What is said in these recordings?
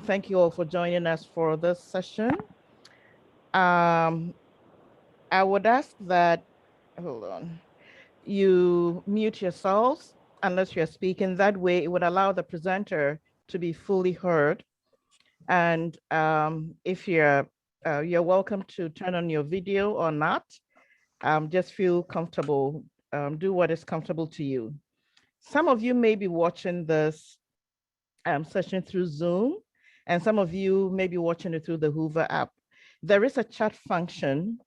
Thank you all for joining us for this session. I would ask that, hold on, you mute yourselves unless you're speaking. That way it would allow the presenter to be fully heard. And if you're welcome to turn on your video or not. Just feel comfortable, do what is comfortable to you. Some of you may be watching this session through Zoom, and some of you may be watching it through the Hoover app. There is a chat function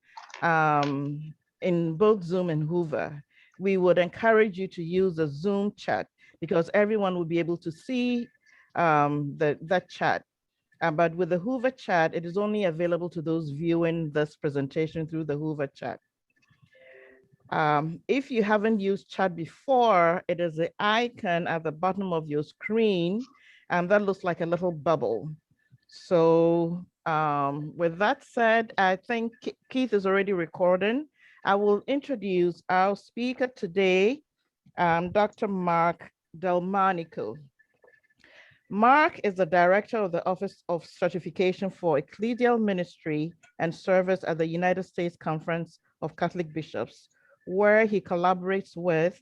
in both Zoom and Hoover. We would encourage you to use the Zoom chat because everyone will be able to see that chat. But with the Hoover chat, it is only available to those viewing this presentation through the Hoover chat. If you haven't used chat before, it is the icon at the bottom of your screen, and that looks like a little bubble. So with that said, I think Keith is already recording. I will introduce our speaker today, Dr. Marc DelMonico. Marc is the director of the Office of Certification for Ecclesial Ministry and Service at the United States Conference of Catholic Bishops, where he collaborates with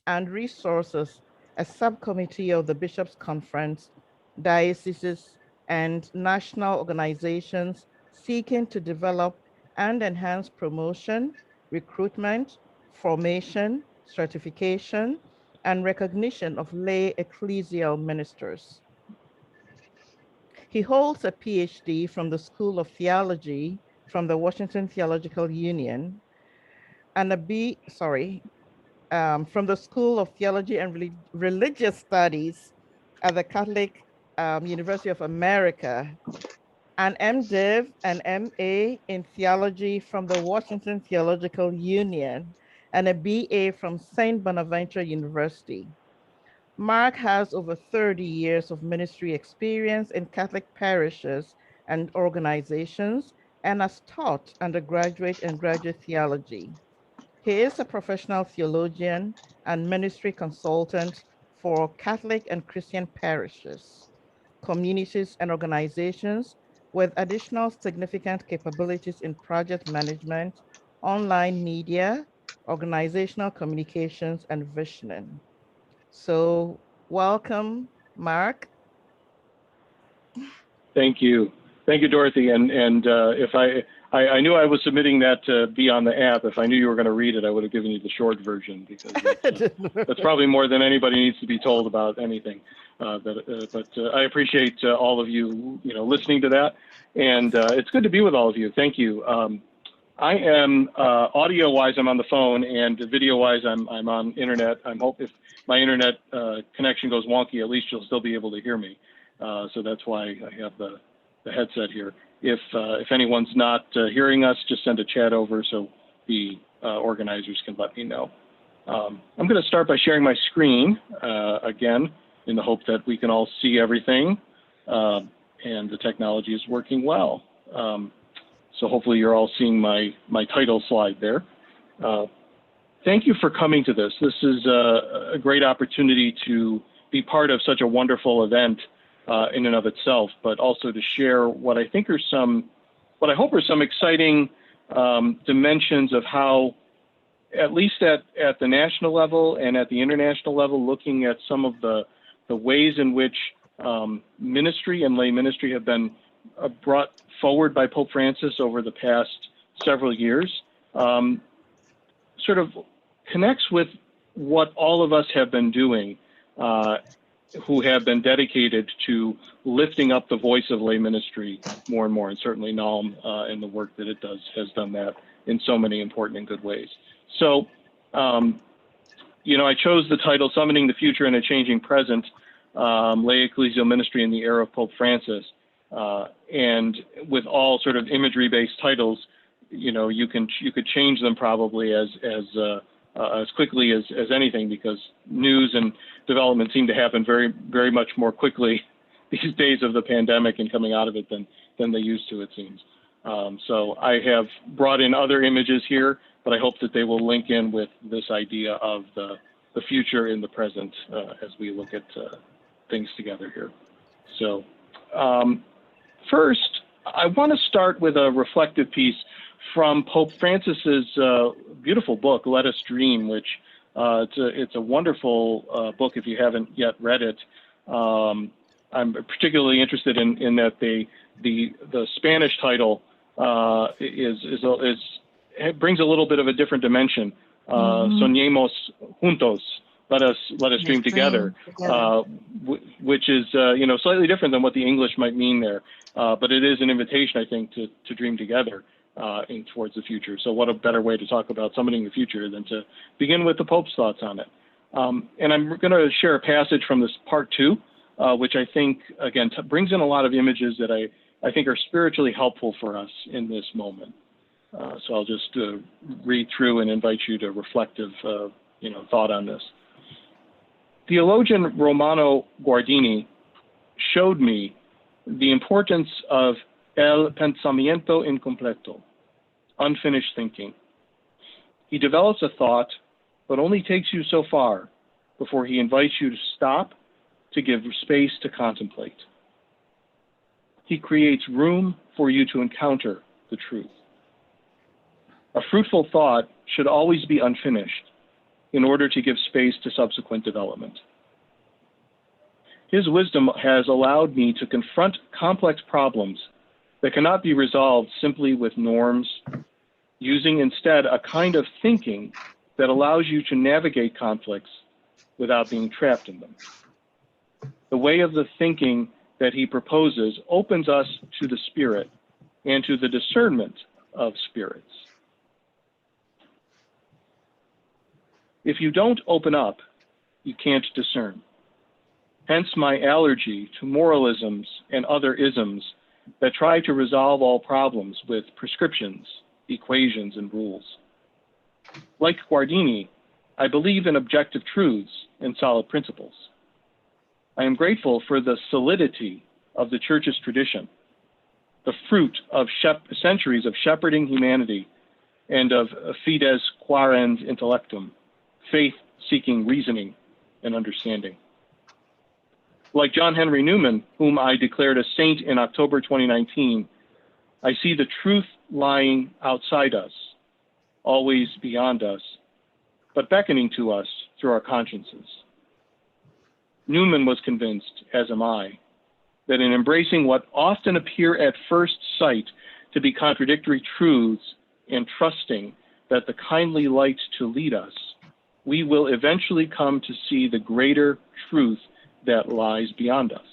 and resources a subcommittee of the Bishops' Conference, dioceses, and national organizations seeking to develop and enhance promotion, recruitment, formation, certification, and recognition of lay ecclesial ministers. He holds a PhD from the School of Theology from the Washington Theological Union and from the School of Theology and Religious Studies at the Catholic University of America, an MDiv and MA in Theology from the Washington Theological Union, and a BA from St. Bonaventure University. Marc has over 30 years of ministry experience in Catholic parishes and organizations and has taught undergraduate and graduate theology. He is a professional theologian and ministry consultant for Catholic and Christian parishes, communities, and organizations with additional significant capabilities in project management, online media, organizational communications, and visioning. So welcome, Marc. Thank you. Thank you, Dorothy. And if I knew I was submitting that to be on the app. If I knew you were going to read it, I would have given you the short version because that's probably more than anybody needs to be told about anything. But I appreciate all of you, listening to that. And it's good to be with all of you. Thank you. I am audio-wise, I'm on the phone, and video-wise, I'm on internet. I'm hope if my internet connection goes wonky, at least you'll still be able to hear me. So that's why I have the headset here. If anyone's not hearing us, just send a chat over so the organizers can let me know. I'm going to start by sharing my screen again, in the hope that we can all see everything, and the technology is working well. So hopefully you're all seeing my title slide there. Thank you for coming to this. This is a great opportunity to be part of such a wonderful event in and of itself, but also to share what I hope are some exciting dimensions of how, at least at the national level and at the international level, looking at some of the ways in which ministry and lay ministry have been brought forward by Pope Francis over the past several years, sort of connects with what all of us have been doing, who have been dedicated to lifting up the voice of lay ministry more and more, and certainly NALM and the work that it does has done that in so many important and good ways. So, I chose the title, Summoning the Future in a Changing Present, Lay Ecclesial Ministry in the Era of Pope Francis. And with all sort of imagery-based titles, you could change them probably as quickly as anything, because news and development seem to happen very, very much more quickly these days of the pandemic and coming out of it than they used to, it seems. So I have brought in other images here, but I hope that they will link in with this idea of the future in the present as we look at things together here. So First, I want to start with a reflective piece from Pope Francis's beautiful book, Let Us Dream, which it's a wonderful book if you haven't yet read it. I'm particularly interested in that the Spanish title it brings a little bit of a different dimension. Soñemos juntos. Let us dream together, which is slightly different than what the English might mean there. But it is an invitation, I think, to dream together towards the future. So what a better way to talk about summoning the future than to begin with the Pope's thoughts on it. And I'm going to share a passage from this part 2, which I think, again, brings in a lot of images that I think are spiritually helpful for us in this moment. So I'll just read through and invite you to reflective thought on this. Theologian Romano Guardini showed me the importance of el pensamiento incompleto, unfinished thinking. He develops a thought, but only takes you so far before he invites you to stop, to give space to contemplate. He creates room for you to encounter the truth. A fruitful thought should always be unfinished in order to give space to subsequent development. His wisdom has allowed me to confront complex problems that cannot be resolved simply with norms, using instead a kind of thinking that allows you to navigate conflicts without being trapped in them. The way of the thinking that he proposes opens us to the spirit and to the discernment of spirits. If you don't open up, you can't discern. Hence my allergy to moralisms and other isms that try to resolve all problems with prescriptions, equations, and rules. Like Guardini, I believe in objective truths and solid principles. I am grateful for the solidity of the Church's tradition, the fruit of centuries of shepherding humanity and of fides quaerens intellectum, faith-seeking reasoning and understanding. Like John Henry Newman, whom I declared a saint in October 2019, I see the truth lying outside us, always beyond us, but beckoning to us through our consciences. Newman was convinced, as am I, that in embracing what often appear at first sight to be contradictory truths and trusting that the kindly light to lead us, we will eventually come to see the greater truth that lies beyond us.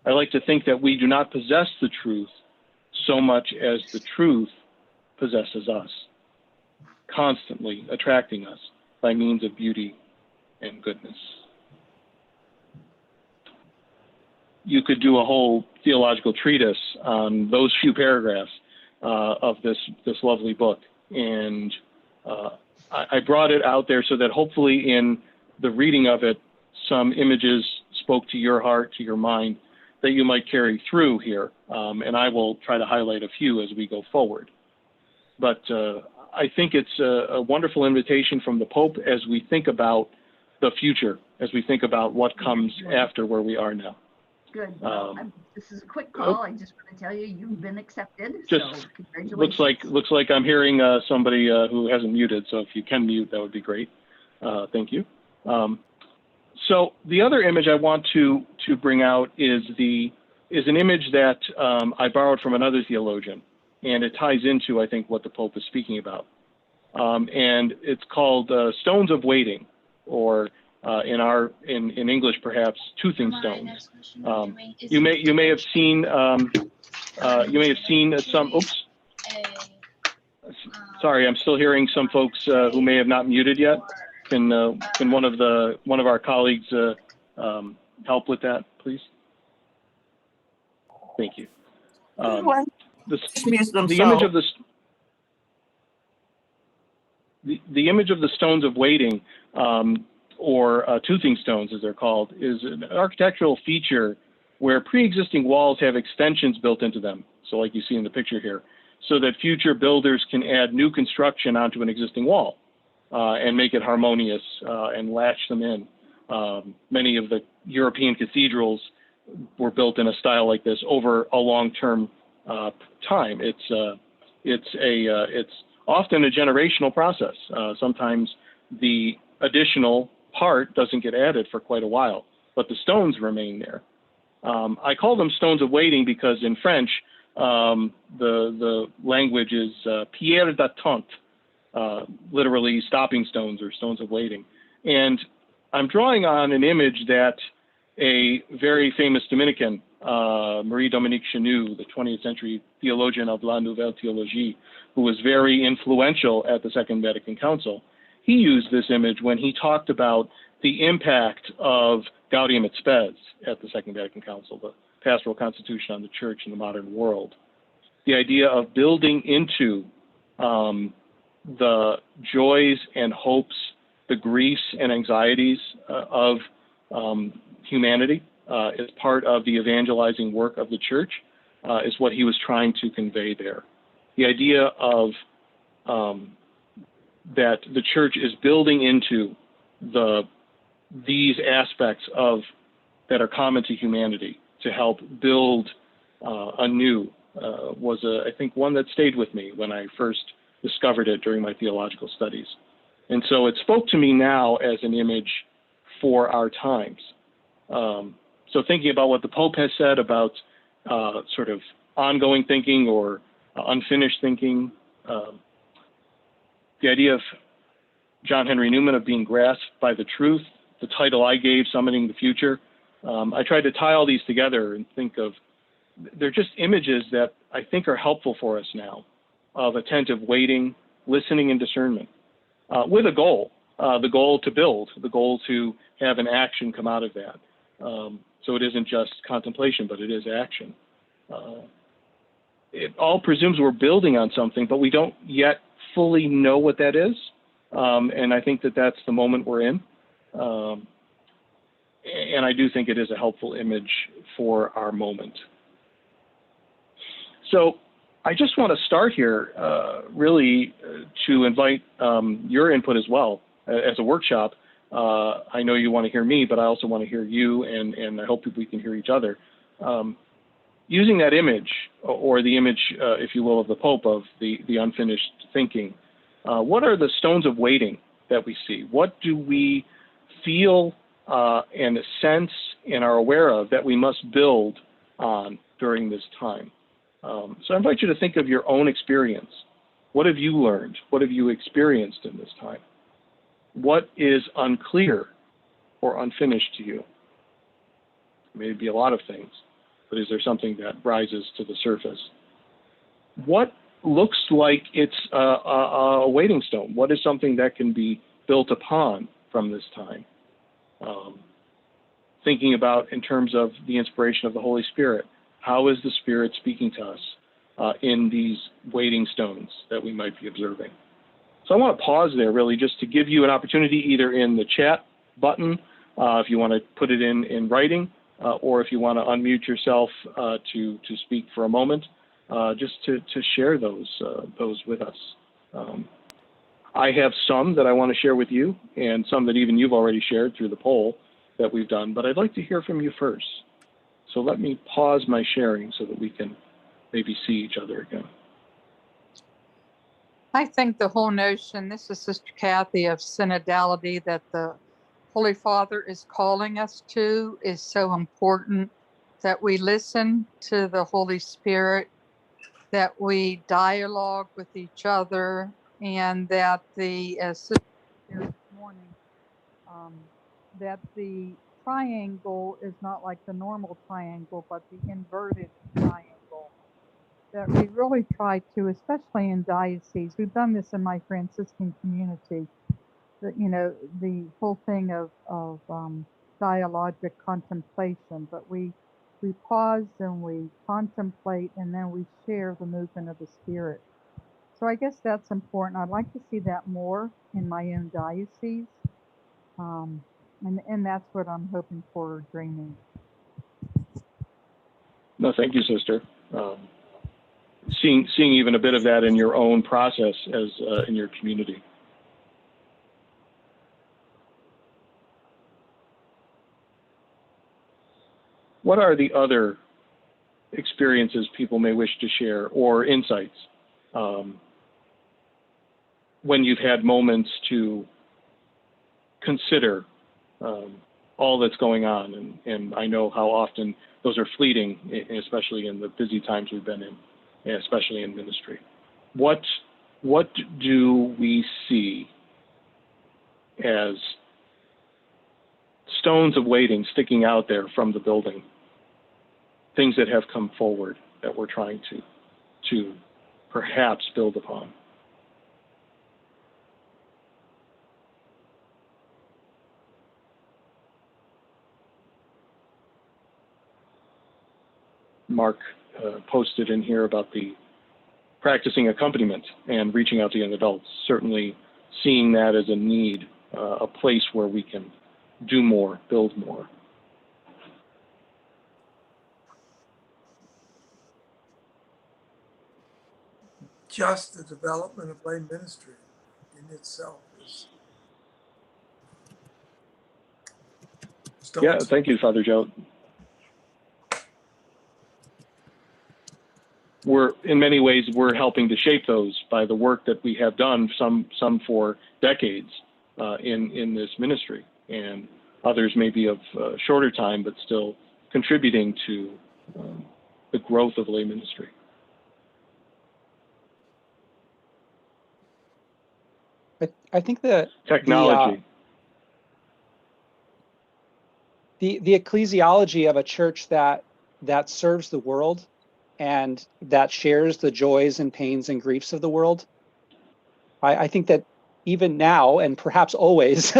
I like to think that we do not possess the truth so much as the truth possesses us, constantly attracting us by means of beauty and goodness. You could do a whole theological treatise on those few paragraphs of this lovely book. And I brought it out there so that hopefully in the reading of it, some images spoke to your heart, to your mind, that you might carry through here. And I will try to highlight a few as we go forward. But I think it's a wonderful invitation from the Pope as we think about the future, as we think about what comes after where we are now. Good. Well, this is a quick call. I just want to tell you, you've been accepted. Just so congratulations. looks like I'm hearing somebody who hasn't muted. So if you can mute, that would be great. Thank you. So the other image I want to bring out is an image that I borrowed from another theologian, and it ties into, I think, what the Pope is speaking about. And it's called Stones of Waiting, or in English perhaps toothing stones. You may have seen some. Oops. Sorry, I'm still hearing some folks who may have not muted yet. Can one of our colleagues help with that, please? Thank you. The image of the stones of waiting, or toothing stones as they're called, is an architectural feature where pre-existing walls have extensions built into them. So like you see in the picture here, so that future builders can add new construction onto an existing wall and make it harmonious and latch them in. Many of the European cathedrals were built in a style like this over a long-term time. It's often a generational process. Sometimes the additional part doesn't get added for quite a while, but the stones remain there. I call them stones of waiting because in French, the language is pierre d'attente, literally stopping stones or stones of waiting. And I'm drawing on an image that a very famous Dominican, Marie-Dominique Chenu, the 20th century theologian of La Nouvelle Théologie, who was very influential at the Second Vatican Council, he used this image when he talked about the impact of Gaudium et Spes at the Second Vatican Council, the pastoral constitution on the church in the modern world. The idea of building into the joys and hopes, the griefs and anxieties of humanity as part of the evangelizing work of the church is what he was trying to convey there. The idea of that the church is building into these aspects of that are common to humanity to help build anew was I think one that stayed with me when I first discovered it during my theological studies. And so it spoke to me now as an image for our times. So thinking about what the Pope has said about sort of ongoing thinking or unfinished thinking, the idea of John Henry Newman of being grasped by the truth, the title I gave, Summoning the Future. I tried to tie all these together and think of, they're just images that I think are helpful for us now of attentive waiting, listening, and discernment with a goal, the goal to build, the goal to have an action come out of that. So it isn't just contemplation, but it is action. It all presumes we're building on something, but we don't yet fully know what that is. And I think that that's the moment we're in. And I do think it is a helpful image for our moment. So I just want to start here really to invite your input as well as a workshop. I know you want to hear me, but I also want to hear you, and I hope that we can hear each other. Using that image, or the image, if you will, of the Pope of the unfinished thinking, what are the stones of waiting that we see? What do we feel and sense and are aware of that we must build on during this time? So I invite you to think of your own experience. What have you learned? What have you experienced in this time? What is unclear or unfinished to you? It may be a lot of things, but is there something that rises to the surface? What looks like it's a waiting stone? What is something that can be built upon from this time? Thinking about in terms of the inspiration of the Holy Spirit, how is the Spirit speaking to us in these waiting stones that we might be observing? So I want to pause there really just to give you an opportunity either in the chat button, if you want to put it in writing, or if you want to unmute yourself to speak for a moment, just to share those with us. I have some that I want to share with you and some that even you've already shared through the poll that we've done, but I'd like to hear from you first. So let me pause my sharing so that we can maybe see each other again. I think the whole notion, this is Sister Kathy, of synodality that the Holy Father is calling us to is so important, that we listen to the Holy Spirit, that we dialogue with each other, and that as Sister shared this morning, that the triangle is not like the normal triangle, but the inverted triangle. That we really try to, especially in dioceses, we've done this in my Franciscan community, that, you know, the whole thing of dialogic contemplation, but we pause and we contemplate, and then we share the movement of the Spirit. So I guess that's important. I'd like to see that more in my own diocese. And that's what I'm hoping for or dreaming. No, thank you, Sister. Seeing even a bit of that in your own process as in your community. what are the other experiences people may wish to share or insights when you've had moments to consider all that's going on? And I know how often those are fleeting, especially in the busy times we've been in, especially in ministry. What do we see as stones of waiting sticking out there from the building? Things that have come forward that we're trying to perhaps build upon. Marc posted in here about the practicing accompaniment and reaching out to young adults. Certainly seeing that as a need, a place where we can do more, build more. Just the development of lay ministry in itself is. Yeah, thank you, Father Joe. In many ways, we're helping to shape those by the work that we have done, some for decades in this ministry, and others maybe of shorter time, but still contributing to the growth of lay ministry. I think that technology, the ecclesiology of a church that serves the world and that shares the joys and pains and griefs of the world, I think that even now and perhaps always,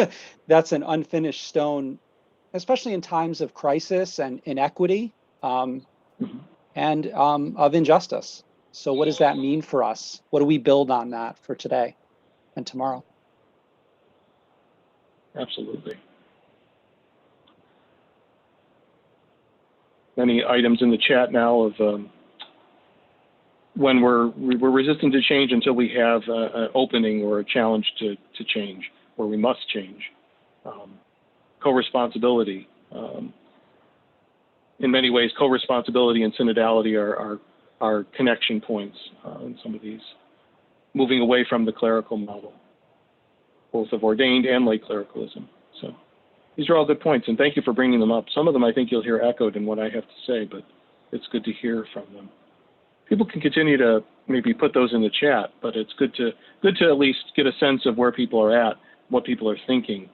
that's an unfinished stone, especially in times of crisis and inequity and of injustice. So what does that mean for us? What do we build on that for today and tomorrow? Absolutely. Many items in the chat now of when we're resistant to change until we have an opening or a challenge to change, where we must change. Co-responsibility. In many ways, co-responsibility and synodality are connection points in some of these. Moving away from the clerical model, both of ordained and lay clericalism. So these are all good points, and thank you for bringing them up. Some of them I think you'll hear echoed in what I have to say, but it's good to hear from them. People can continue to maybe put those in the chat, but it's good to at least get a sense of where people are at, what people are thinking,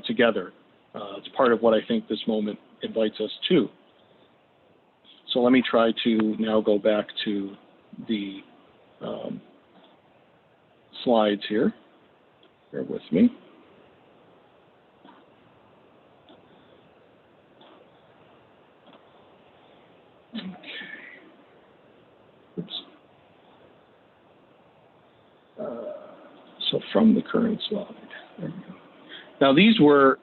together. It's part of what I think this moment invites us to. So let me try to now go back to the slides here. Bear with me. Okay. Oops. So from the current slide. There we go. Now these were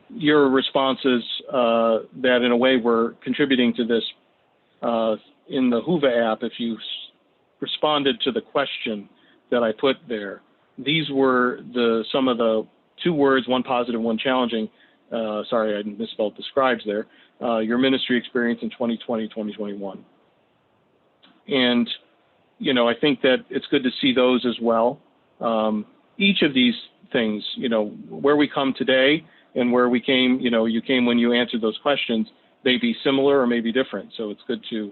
your responses that in a way were contributing to this in the Whova app. If you responded to the question that I put there, these were some of the 2 words, one positive, one challenging. Sorry, I misspelled the scribes there. Your ministry experience in 2020, 2021. And, I think that it's good to see those as well. Each of these things, where we come today and where we came, you came when you answered those questions, may be similar or may be different. So it's good to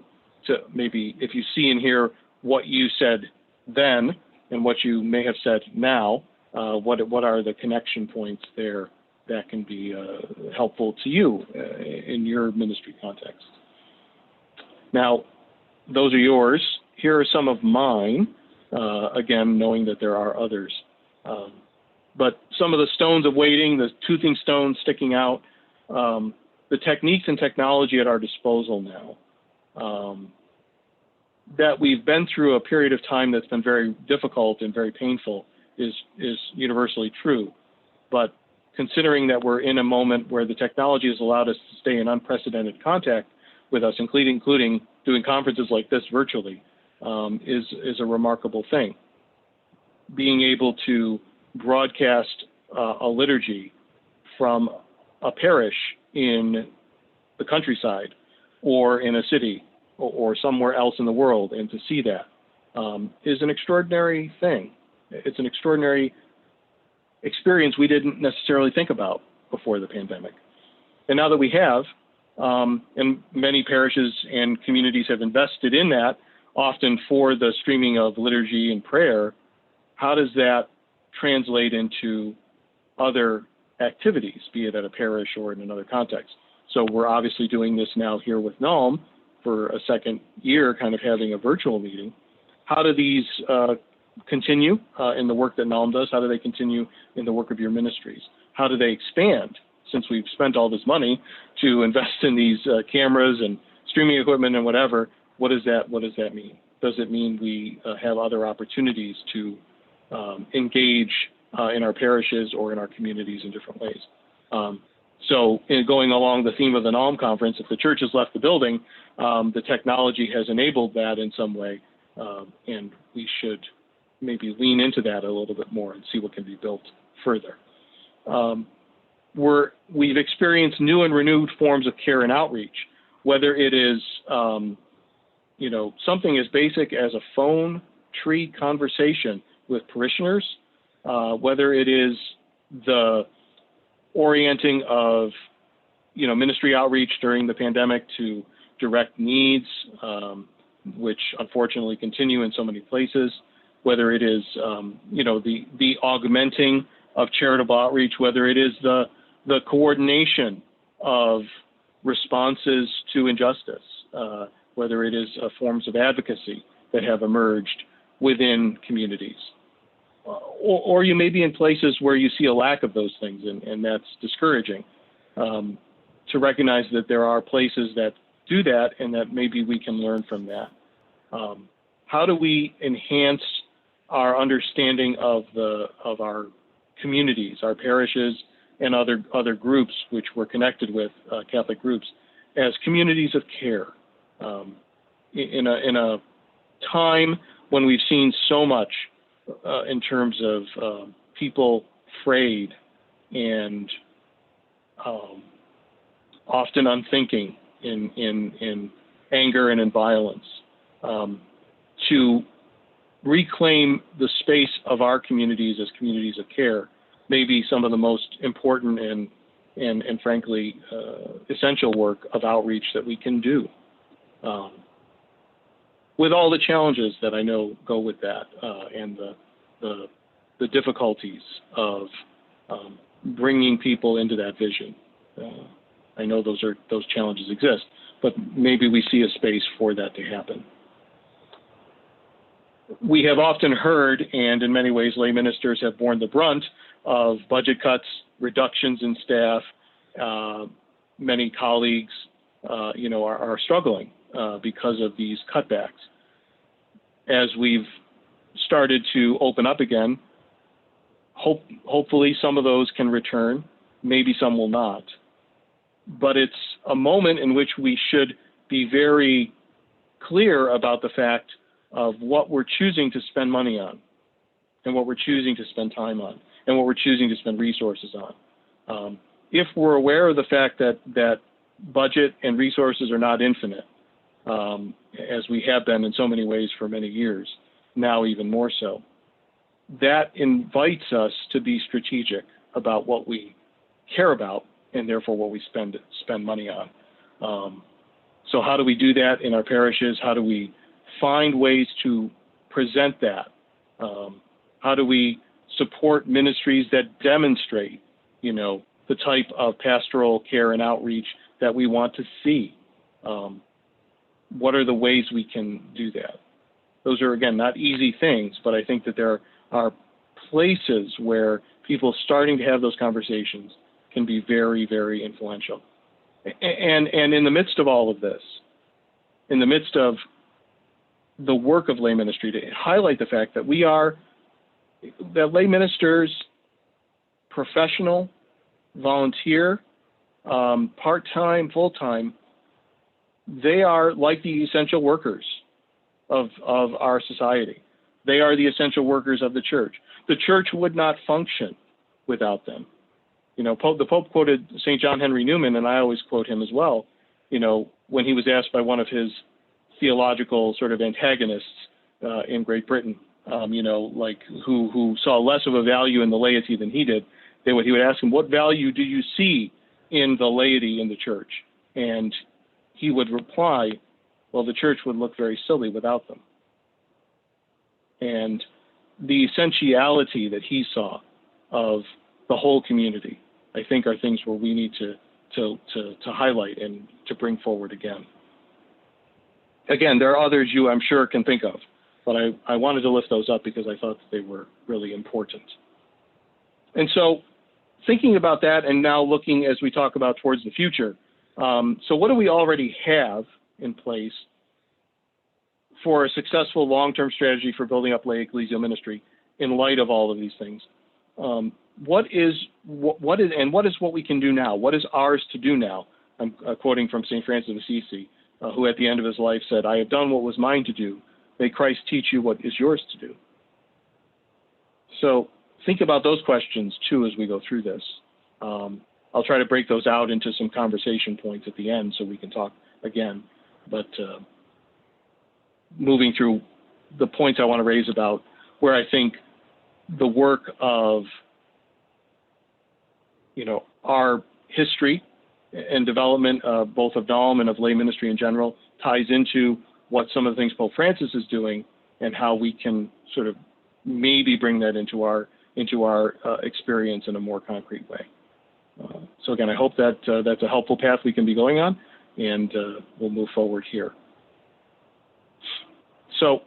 maybe, if you see and hear what you said then and what you may have said now, what are the connection points there that can be helpful to you in your ministry context. Now, those are yours. Here are some of mine, again, knowing that there are others. But some of the stones of waiting, the toothing stones sticking out, the techniques and technology at our disposal now, that we've been through a period of time that's been very difficult and very painful is universally true. But considering that we're in a moment where the technology has allowed us to stay in unprecedented contact with us, including doing conferences like this virtually, is a remarkable thing. Being able to broadcast a liturgy from a parish in the countryside or in a city or somewhere else in the world, and to see that is an extraordinary thing. It's an extraordinary experience we didn't necessarily think about before the pandemic. And now that we have, and many parishes and communities have invested in that, often for the streaming of liturgy and prayer, how does that translate into other activities, be it at a parish or in another context? So we're obviously doing this now here with NALM for a second year, kind of having a virtual meeting. How do these continue in the work that NALM does? How do they continue in the work of your ministries? How do they expand, since we've spent all this money to invest in these cameras and streaming equipment and whatever? What does that mean? Does it mean we have other opportunities to engage in our parishes or in our communities in different ways? So in going along the theme of the NALM conference, if the church has left the building, the technology has enabled that in some way, and we should maybe lean into that a little bit more and see what can be built further. We've experienced new and renewed forms of care and outreach, whether it is something as basic as a phone tree conversation with parishioners, whether it is the orienting of ministry outreach during the pandemic to direct needs, which unfortunately continue in so many places, whether it is the augmenting of charitable outreach, whether it is the coordination of responses to injustice, whether it is forms of advocacy that have emerged within communities. Or you may be in places where you see a lack of those things, and that's discouraging. To recognize that there are places that do that, and that maybe we can learn from that. How do we enhance our understanding of our communities, our parishes, and other groups which we're connected with, Catholic groups, as communities of care? In a time when we've seen so much in terms of people frayed and often unthinking in anger and in violence, to reclaim the space of our communities as communities of care may be some of the most important and frankly essential work of outreach that we can do, with all the challenges that I know go with that, and the difficulties of bringing people into that vision. I know those challenges exist, but maybe we see a space for that to happen. We have often heard, and in many ways lay ministers have borne the brunt of budget cuts, reductions in staff. Many colleagues, are struggling because of these cutbacks. As we've started to open up again, hopefully some of those can return, maybe some will not. But it's a moment in which we should be very clear about the fact of what we're choosing to spend money on, and what we're choosing to spend time on, and what we're choosing to spend resources on. If we're aware of the fact that budget and resources are not infinite, as we have been in so many ways for many years, now even more so, that invites us to be strategic about what we care about, and therefore what we spend money on. So how do we do that in our parishes? How do we find ways to present that? How do we support ministries that demonstrate, the type of pastoral care and outreach that we want to see? What are the ways we can do that? Those are, again, not easy things, but I think that there are places where people starting to have those conversations can be very, very influential. And in the midst of all of this, in the midst of the work of lay ministry, to highlight the fact that that lay ministers, professional, volunteer, part-time, full-time, they are like the essential workers of our society. They are the essential workers of the church. The church would not function without them. The Pope quoted St. John Henry Newman, and I always quote him as well. when he was asked by one of his theological sort of antagonists in Great Britain, like who saw less of a value in the laity than he did, he would ask him, what value do you see in the laity in the church? And he would reply, well, the church would look very silly without them. And the essentiality that he saw of the whole community, I think, are things where we need to highlight and to bring forward again. Again, there are others you, I'm sure, can think of, but I wanted to lift those up because I thought that they were really important. And so thinking about that, and now looking as we talk about towards the future, so what do we already have in place for a successful long-term strategy for building up lay ecclesial ministry in light of all of these things? What is what we can do now? What is ours to do now? I'm quoting from St. Francis of Assisi, who at the end of his life said, "I have done what was mine to do. May Christ teach you what is yours to do." So think about those questions too as we go through this. I'll try to break those out into some conversation points at the end so we can talk again. But moving through the points I want to raise about where I think the work of our history and development, both of DelM and of lay ministry in general, ties into what some of the things Pope Francis is doing and how we can sort of maybe bring that into our experience in a more concrete way. So again, I hope that that's a helpful path we can be going on, and we'll move forward here. So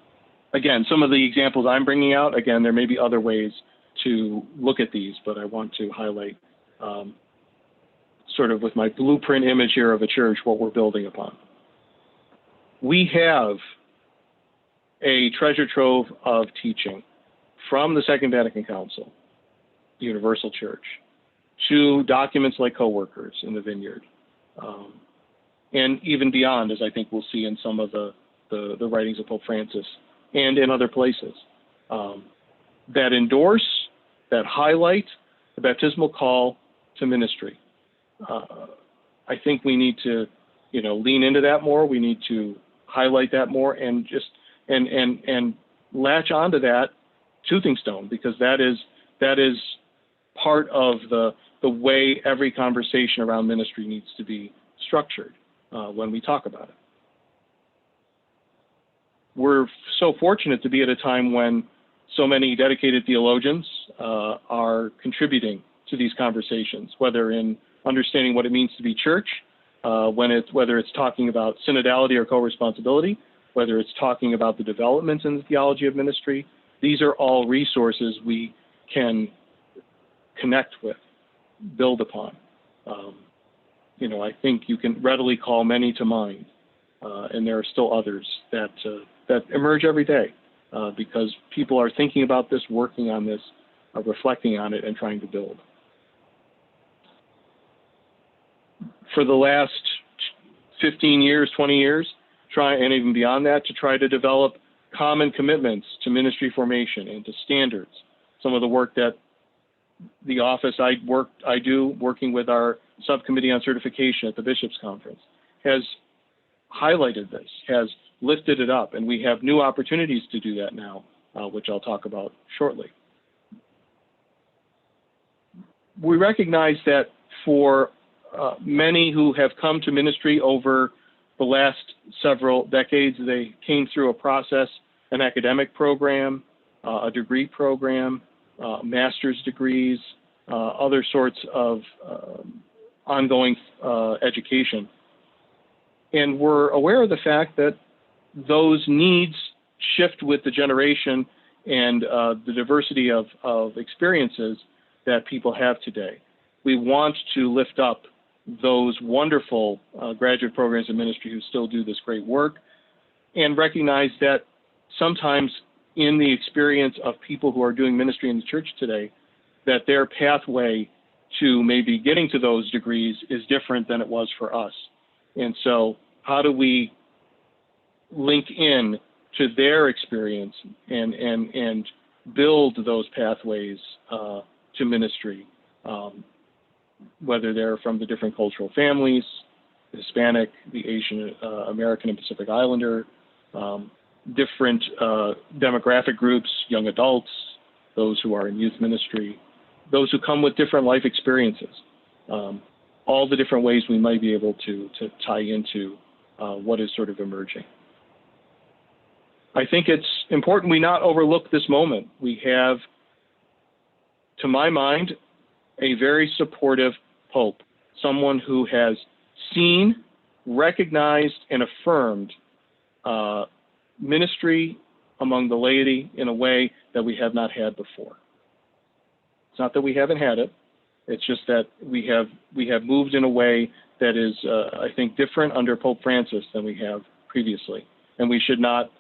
again, some of the examples I'm bringing out, again, there may be other ways to look at these, but I want to highlight sort of with my blueprint image here of a church, what we're building upon. We have a treasure trove of teaching from the Second Vatican Council, the Universal Church, to documents like Co-workers in the Vineyard, and even beyond, as I think we'll see in some of the writings of Pope Francis and in other places, that endorse, that highlight the baptismal call to ministry. I think we need to, lean into that more. We need to highlight that more and just and latch onto that toothing stone, because that is part of the way every conversation around ministry needs to be structured when we talk about it. We're so fortunate to be at a time when so many dedicated theologians are contributing to these conversations, whether in understanding what it means to be church, whether it's talking about synodality or co-responsibility, whether it's talking about the developments in the theology of ministry. These are all resources we can connect with, build upon. I think you can readily call many to mind, and there are still others that emerge every day because people are thinking about this, working on this, reflecting on it, and trying to build. For the last 15 years, 20 years, and even beyond that, to try to develop common commitments to ministry formation and to standards. Some of the work that the office I do working with our subcommittee on certification at the Bishops' Conference has highlighted this, has lifted it up, and we have new opportunities to do that now, which I'll talk about shortly. We recognize that for many who have come to ministry over the last several decades, they came through a process, an academic program, a degree program, master's degrees, other sorts of ongoing education. And we're aware of the fact that those needs shift with the generation and the diversity of experiences that people have today. We want to lift up those wonderful graduate programs in ministry who still do this great work, and recognize that sometimes in the experience of people who are doing ministry in the church today, that their pathway to maybe getting to those degrees is different than it was for us. And so how do we link in to their experience and build those pathways to ministry, whether they're from the different cultural families, Hispanic, the Asian American and Pacific Islander, different demographic groups, young adults, those who are in youth ministry, those who come with different life experiences, all the different ways we might be able to tie into what is sort of emerging. I think it's important we not overlook this moment. We have, to my mind, a very supportive Pope, someone who has seen, recognized, and affirmed ministry among the laity in a way that we have not had before. It's not that we haven't had it. It's just that we have moved in a way that is, I think, different under Pope Francis than we have previously. And we should not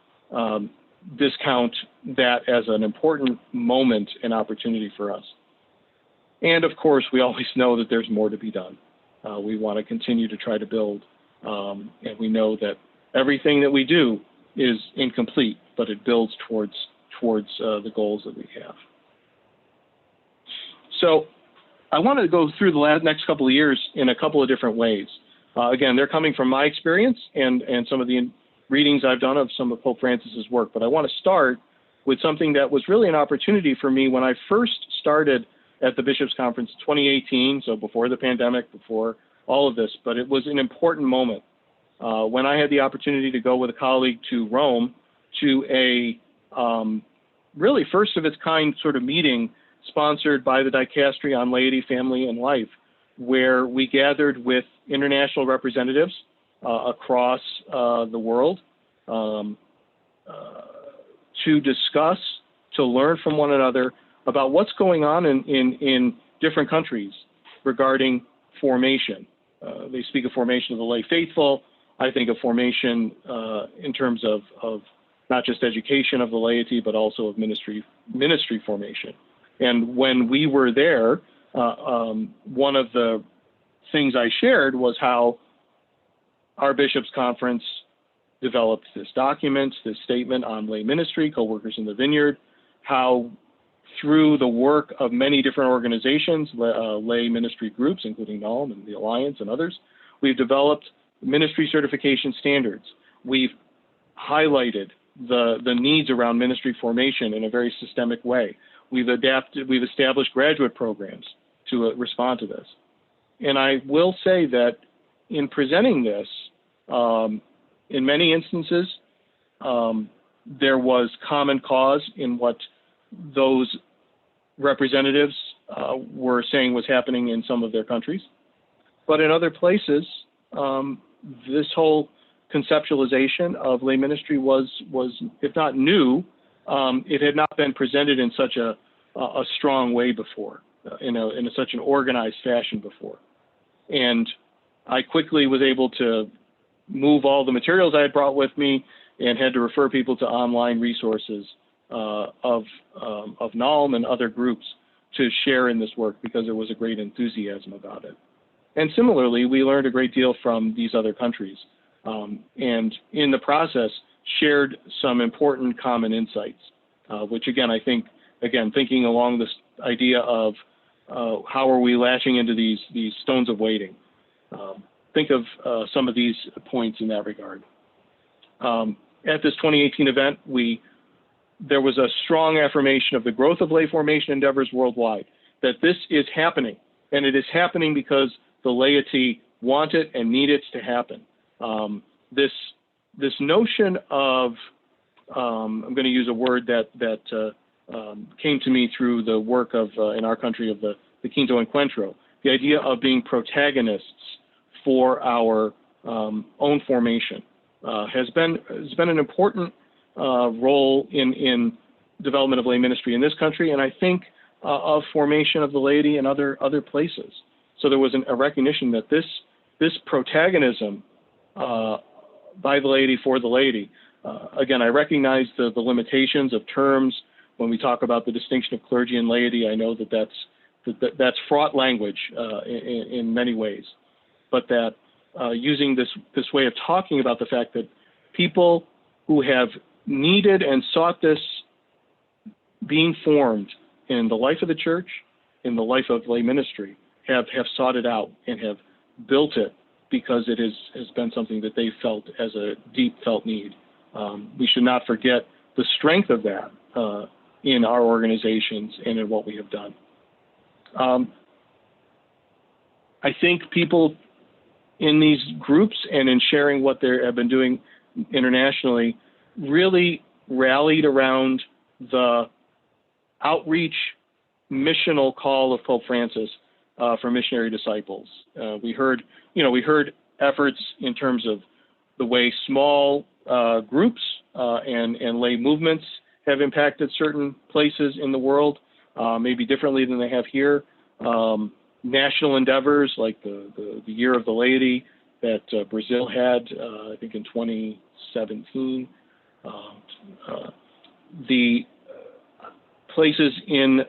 discount that as an important moment and opportunity for us. And of course, we always know that there's more to be done. We want to continue to try to build, and we know that everything that we do is incomplete, but it builds towards the goals that we have. So I want to go through the next couple of years in a couple of different ways. Again, they're coming from my experience and some of the readings I've done of some of Pope Francis's work, but I want to start with something that was really an opportunity for me when I first started at the Bishops' Conference 2018, so before the pandemic, before all of this, but it was an important moment when I had the opportunity to go with a colleague to Rome to a really first of its kind sort of meeting sponsored by the Dicastery on Laity, Family, and Life, where we gathered with international representatives across the world to discuss, to learn from one another about what's going on in different countries regarding formation. They speak of formation of the lay faithful. I think of formation in terms of not just education of the laity, but also of ministry formation. And when we were there, one of the things I shared was how our Bishops' Conference developed this document, this statement on lay ministry, co-workers in the vineyard, how through the work of many different organizations, lay ministry groups, including NALM and the Alliance and others, we've developed ministry certification standards. We've highlighted the needs around ministry formation in a very systemic way. We've established graduate programs to respond to this. And I will say that in presenting this, in many instances, there was common cause in what those representatives were saying was happening in some of their countries. But in other places, this whole conceptualization of lay ministry was if not new, it had not been presented in such a strong way before, in such an organized fashion before. And I quickly was able to move all the materials I had brought with me and had to refer people to online resources of NALM and other groups to share in this work because there was a great enthusiasm about it. And similarly, we learned a great deal from these other countries, and in the process shared some important common insights, which again, I think, thinking along this idea of how are we latching into these stones of waiting. Think of some of these points in that regard. At this 2018 event, there was a strong affirmation of the growth of lay formation endeavors worldwide, that this is happening, and it is happening because the laity want it and need it to happen. This notion of, I'm going to use a word that came to me through the work of, in our country, of the Quinto Encuentro, the idea of being protagonists for our own formation has been an important role in development of lay ministry in this country, and I think of formation of the laity in other places. So there was a recognition that this protagonism by the laity for the laity. Again, I recognize the limitations of terms when we talk about the distinction of clergy and laity. I know that's fraught language in many ways, but that using this way of talking about the fact that people who have needed and sought this being formed in the life of the church, in the life of lay ministry, have sought it out and have built it because it has been something that they felt as a deep felt need. We should not forget the strength of that in our organizations and in what we have done. I think people in these groups and in sharing what they have been doing internationally really rallied around the outreach missional call of Pope Francis for missionary disciples. We heard efforts in terms of the way small groups and lay movements have impacted certain places in the world, maybe differently than they have here. National endeavors like the Year of the Laity that Brazil had, I think in 2017. The places in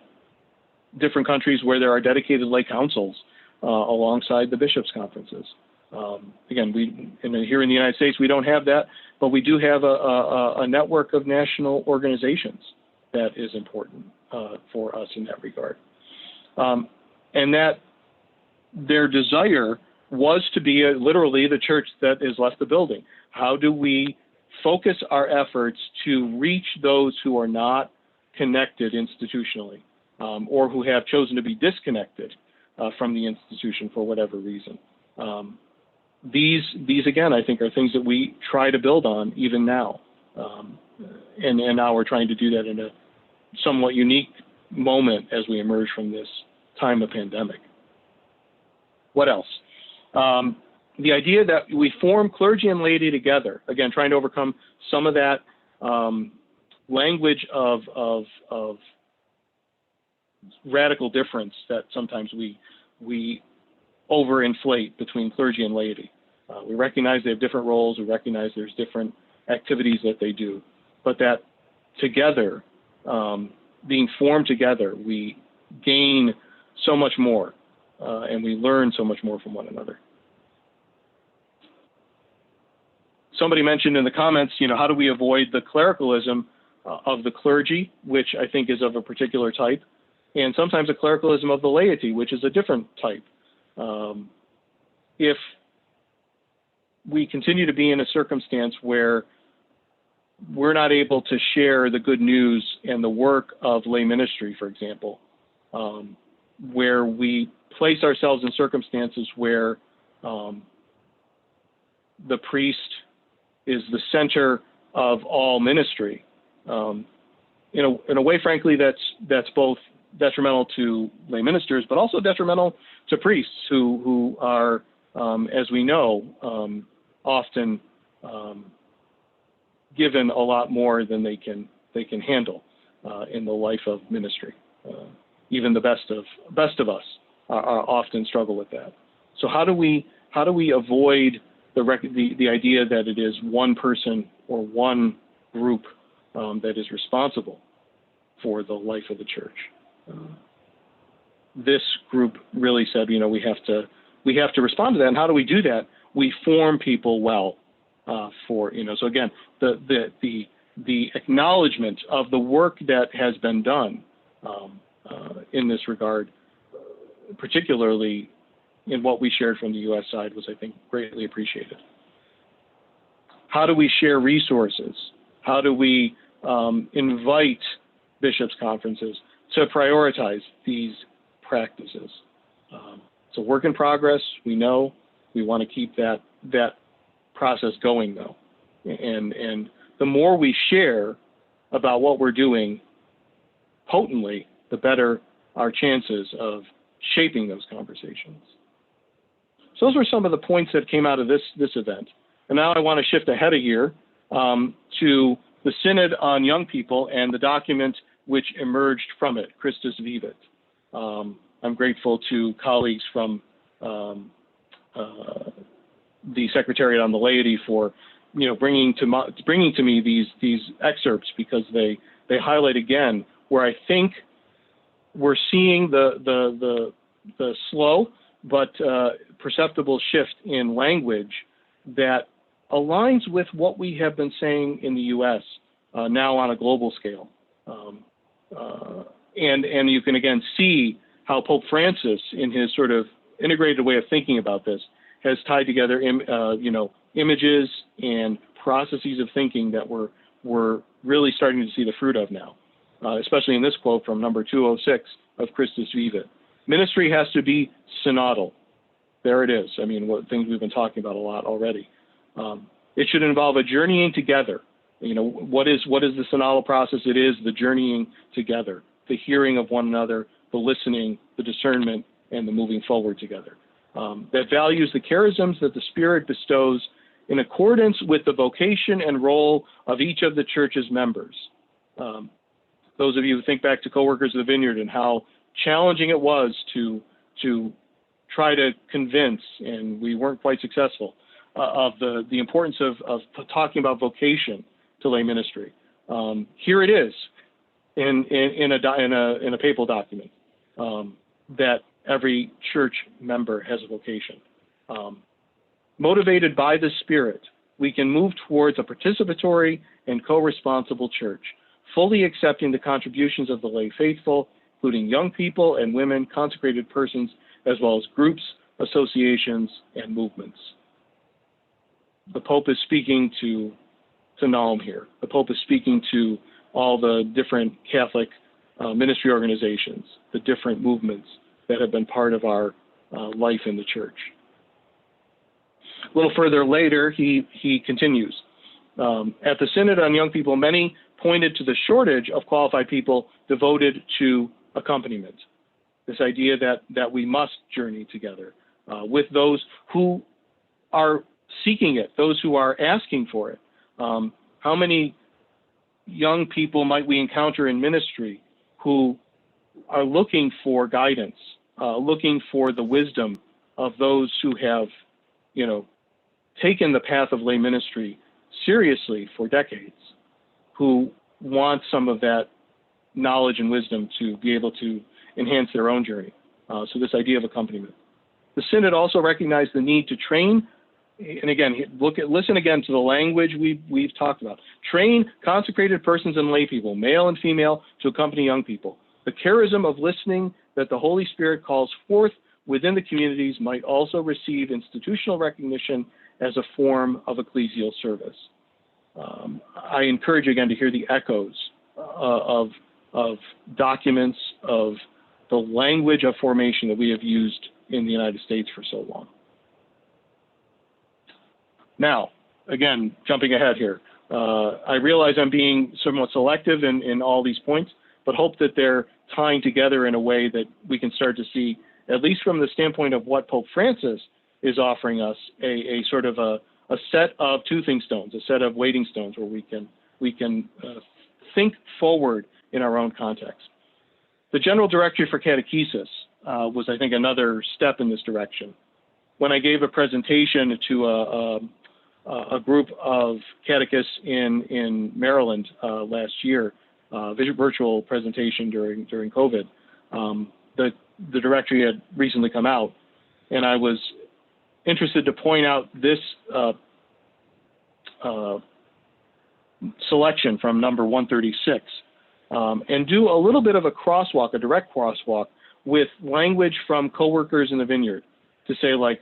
different countries where there are dedicated lay councils alongside the bishops' conferences. Again, here in the United States, we don't have that, but we do have a network of national organizations that is important for us in that regard. And that their desire was to be literally the church that is left the building. How do we focus our efforts to reach those who are not connected institutionally or who have chosen to be disconnected from the institution for whatever reason? These again, I think, are things that we try to build on even now. And now we're trying to do that in a somewhat unique moment as we emerge from this time of pandemic. What else? The idea that we form clergy and laity together, again, trying to overcome some of that language of radical difference that sometimes we overinflate between clergy and laity. We recognize they have different roles. We recognize there's different activities that they do, but that together, being formed together, we gain so much more, and we learn so much more from one another. Somebody mentioned in the comments, how do we avoid the clericalism of the clergy, which I think is of a particular type, and sometimes the clericalism of the laity, which is a different type. If we continue to be in a circumstance where we're not able to share the good news and the work of lay ministry, for example, where we place ourselves in circumstances where the priest is the center of all ministry, in a way, frankly, that's both detrimental to lay ministers, but also detrimental to priests who are, as we know, often given a lot more than they can handle in the life of ministry. Even the best of us are often struggle with that. So how do we avoid the idea that it is one person or one group that is responsible for the life of the church? This group really said, we have to respond to that. And how do we do that? We form people well so again, the acknowledgement of the work that has been done in this regard, particularly in what we shared from the U.S. side, was, I think, greatly appreciated. How do we share resources? How do we invite bishops' conferences to prioritize these practices? It's a work in progress. We know we want to keep that process going, though. And the more we share about what we're doing potently, the better our chances of shaping those conversations. So those were some of the points that came out of this event. And now I want to shift ahead a year to the Synod on Young People and the document which emerged from it, Christus Vivit. I'm grateful to colleagues from the Secretariat on the Laity for, bringing to me these excerpts, because they highlight again where I think we're seeing the slow but perceptible shift in language that aligns with what we have been saying in the U.S. Now on a global scale. And you can again see how Pope Francis, in his sort of integrated way of thinking about this, has tied together, images and processes of thinking that we're really starting to see the fruit of now, especially in this quote from number 206 of Christus Vivit. Ministry has to be synodal. There it is. I mean, things we've been talking about a lot already. It should involve a journeying together. What is the synodal process? It is the journeying together, the hearing of one another, the listening, the discernment, and the moving forward together. That values the charisms that the Spirit bestows in accordance with the vocation and role of each of the church's members. Those of you who think back to Co-workers of the Vineyard and how challenging it was to try to convince, and we weren't quite successful, of the importance of talking about vocation to lay ministry. Here it is in a papal document, that every church member has a vocation. Motivated by the Spirit, we can move towards a participatory and co-responsible church, fully accepting the contributions of the lay faithful, including young people and women, consecrated persons, as well as groups, associations, and movements. The Pope is speaking to Nalm here. The Pope is speaking to all the different Catholic ministry organizations, the different movements that have been part of our life in the church. A little further later, he continues. At the Synod on Young People, many pointed to the shortage of qualified people devoted to accompaniment. This idea that we must journey together with those who are seeking it, those who are asking for it. How many young people might we encounter in ministry who are looking for guidance, looking for the wisdom of those who have, taken the path of lay ministry seriously for decades, who want some of that knowledge and wisdom to be able to enhance their own journey. So this idea of accompaniment. The Synod also recognized the need to train, and again, listen again to the language we've talked about. Train consecrated persons and lay people, male and female, to accompany young people. The charism of listening that the Holy Spirit calls forth within the communities might also receive institutional recognition as a form of ecclesial service. I encourage you again to hear the echoes of documents, of the language of formation that we have used in the United States for so long. Now, again, jumping ahead here, I realize I'm being somewhat selective in all these points, but hope that they're tying together in a way that we can start to see, at least from the standpoint of what Pope Francis is offering us, a sort of a set of toothing stones, a set of waiting stones where we can think forward in our own context. The General Directory for Catechesis was, I think, another step in this direction. When I gave a presentation to a group of catechists in Maryland last year, virtual presentation during COVID, the directory had recently come out, and I was interested to point out this selection from number 136 and do a little bit of a crosswalk, a direct crosswalk with language from co-workers in the Vineyard to say, like,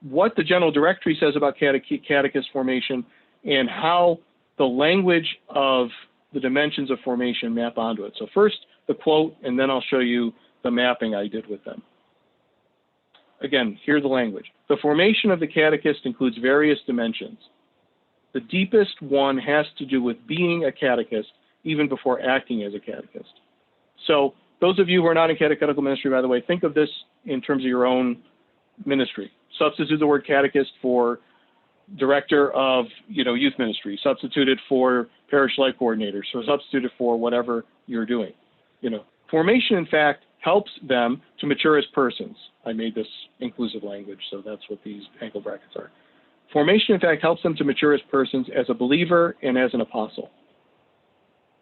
what the General Directory says about catechist formation and how the language of the dimensions of formation map onto it. So first the quote, and then I'll show you the mapping I did with them. Again, hear the language. The formation of the catechist includes various dimensions. The deepest one has to do with being a catechist even before acting as a catechist. So those of you who are not in catechetical ministry, by the way, think of this in terms of your own ministry. Substitute the word catechist for director of youth ministry, substitute it for parish life coordinator, so substitute it for whatever you're doing. Formation, in fact, helps them to mature as persons. I made this inclusive language, so that's what these ankle brackets are. Formation, in fact, helps them to mature as persons, as a believer and as an apostle.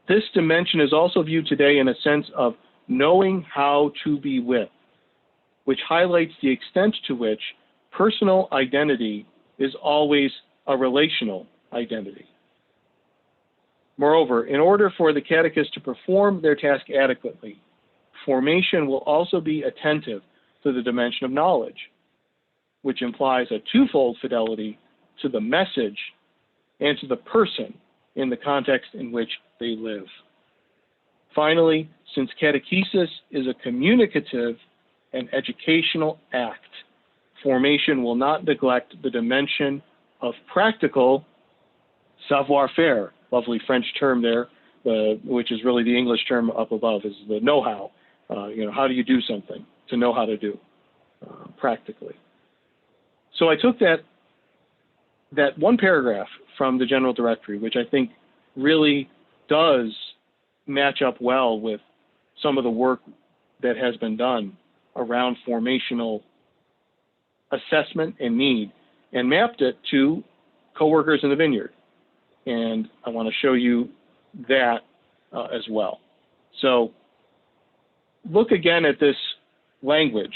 This dimension is also viewed today in a sense of knowing how to be with, which highlights the extent to which personal identity is always a relational identity. Moreover, in order for the catechist to perform their task adequately, formation will also be attentive to the dimension of knowledge. which implies a twofold fidelity to the message and to the person in the context in which they live. Finally, since catechesis is a communicative and educational act, formation will not neglect the dimension of practical savoir-faire, lovely French term there, which is really the English term up above, is the know-how. How do you do something? To know how to do, practically. So I took that one paragraph from the General Directory, which I think really does match up well with some of the work that has been done around formational assessment and need, and mapped it to coworkers in the vineyard. And I want to show you that as well. So look again at this language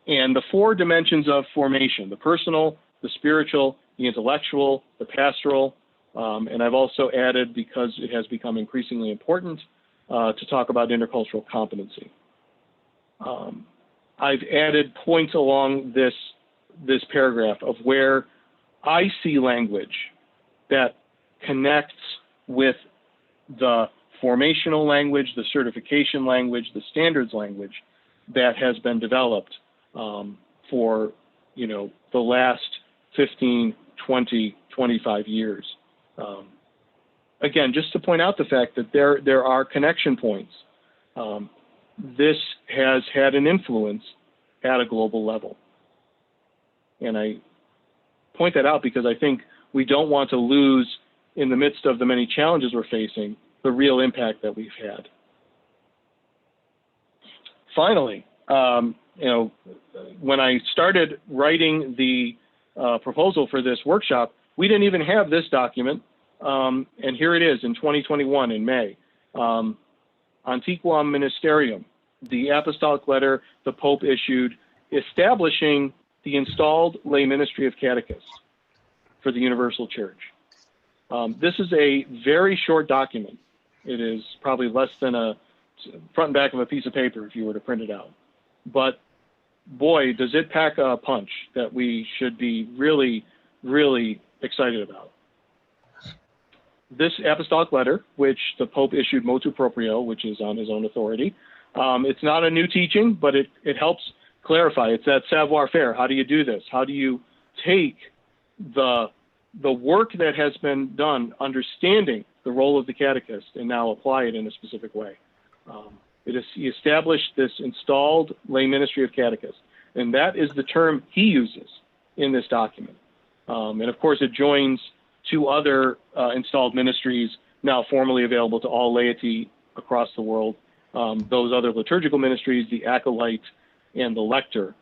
and the four dimensions of formation: the personal, the spiritual, the intellectual, the pastoral, and I've also added, because it has become increasingly important, to talk about intercultural competency. I've added points along this paragraph of where I see language that connects with the formational language, the certification language, the standards language that has been developed for the last 15, 20, 25 years. Again, just to point out the fact that there are connection points. This has had an influence at a global level. And I point that out because I think we don't want to lose, in the midst of the many challenges we're facing, the real impact that we've had. Finally, when I started writing the proposal for this workshop, we didn't even have this document, and here it is in 2021 in May. Antiquam Ministerium, the apostolic letter the Pope issued establishing the installed lay ministry of catechists for the Universal Church. This is a very short document. It is probably less than a front and back of a piece of paper if you were to print it out. But boy, does it pack a punch that we should be really, really excited about. This apostolic letter, which the Pope issued motu proprio, which is on his own authority, it's not a new teaching, but it helps clarify. It's that savoir-faire. How do you do this? How do you take the work that has been done, understanding the role of the catechist, and now apply it in a specific way? He established this installed lay ministry of catechists, and that is the term he uses in this document. And of course, it joins two other installed ministries now formally available to all laity across the world. Those other liturgical ministries, the acolyte and the lector.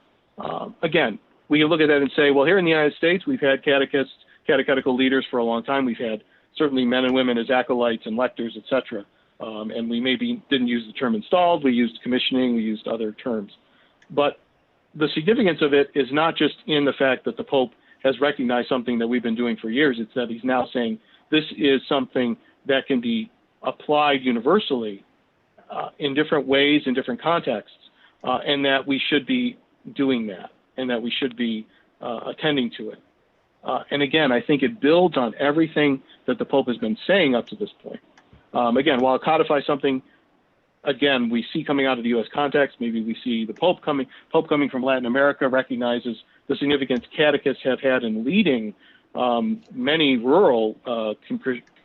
Again, we can look at that and say, well, here in the United States, we've had catechists, catechetical leaders for a long time. We've had certainly men and women as acolytes and lectors, etc. And we maybe didn't use the term installed. We used commissioning. We used other terms. But the significance of it is not just in the fact that the Pope has recognized something that we've been doing for years. It's that he's now saying this is something that can be applied universally in different ways, in different contexts, and that we should be doing that, and that we should be attending to it. And again, I think it builds on everything that the Pope has been saying up to this point. Again, while it codifies something, again, we see coming out of the U.S. context, maybe we see the Pope coming from Latin America, recognizes the significance catechists have had in leading many rural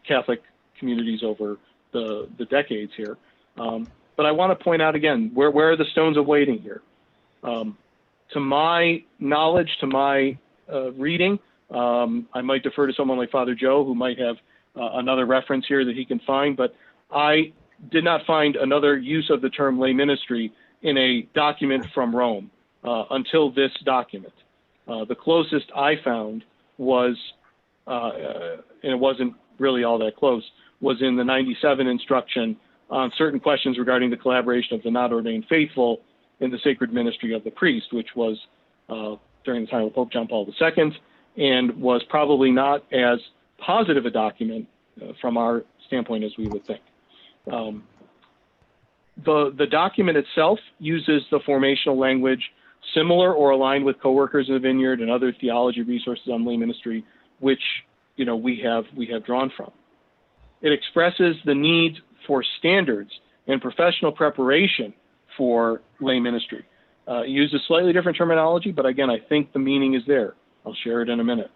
Catholic communities over the decades here. But I want to point out again, where are the stones of waiting here? To my knowledge, to my reading, I might defer to someone like Father Joe, who might have another reference here that he can find, but I did not find another use of the term lay ministry in a document from Rome until this document. The closest I found was, and it wasn't really all that close, was in the 97 instruction on certain questions regarding the collaboration of the not ordained faithful in the sacred ministry of the priest, which was during the time of Pope John Paul II, and was probably not as positive a document from our standpoint as we would think. The document itself uses the formational language similar or aligned with coworkers in the vineyard and other theology resources on lay ministry, which we have drawn from. It expresses the need for standards and professional preparation for lay ministry. It uses slightly different terminology, but again, I think the meaning is there. I'll share it in a minute.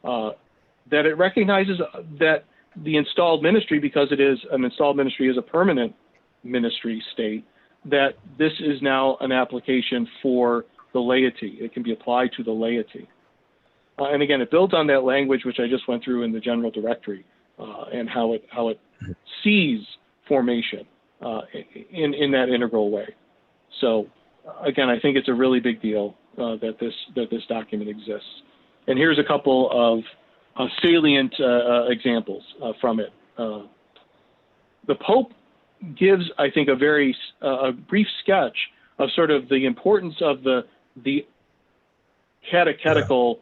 That it recognizes that the installed ministry, because it is an installed ministry, is a permanent ministry state, that this is now an application for the laity. It can be applied to the laity. And again, it builds on that language which I just went through in the general directory, and how it sees formation in that integral way. So again, I think it's a really big deal that this document exists. And here's a couple of salient examples from it. The Pope gives, I think, a very brief sketch of sort of the importance of the catechetical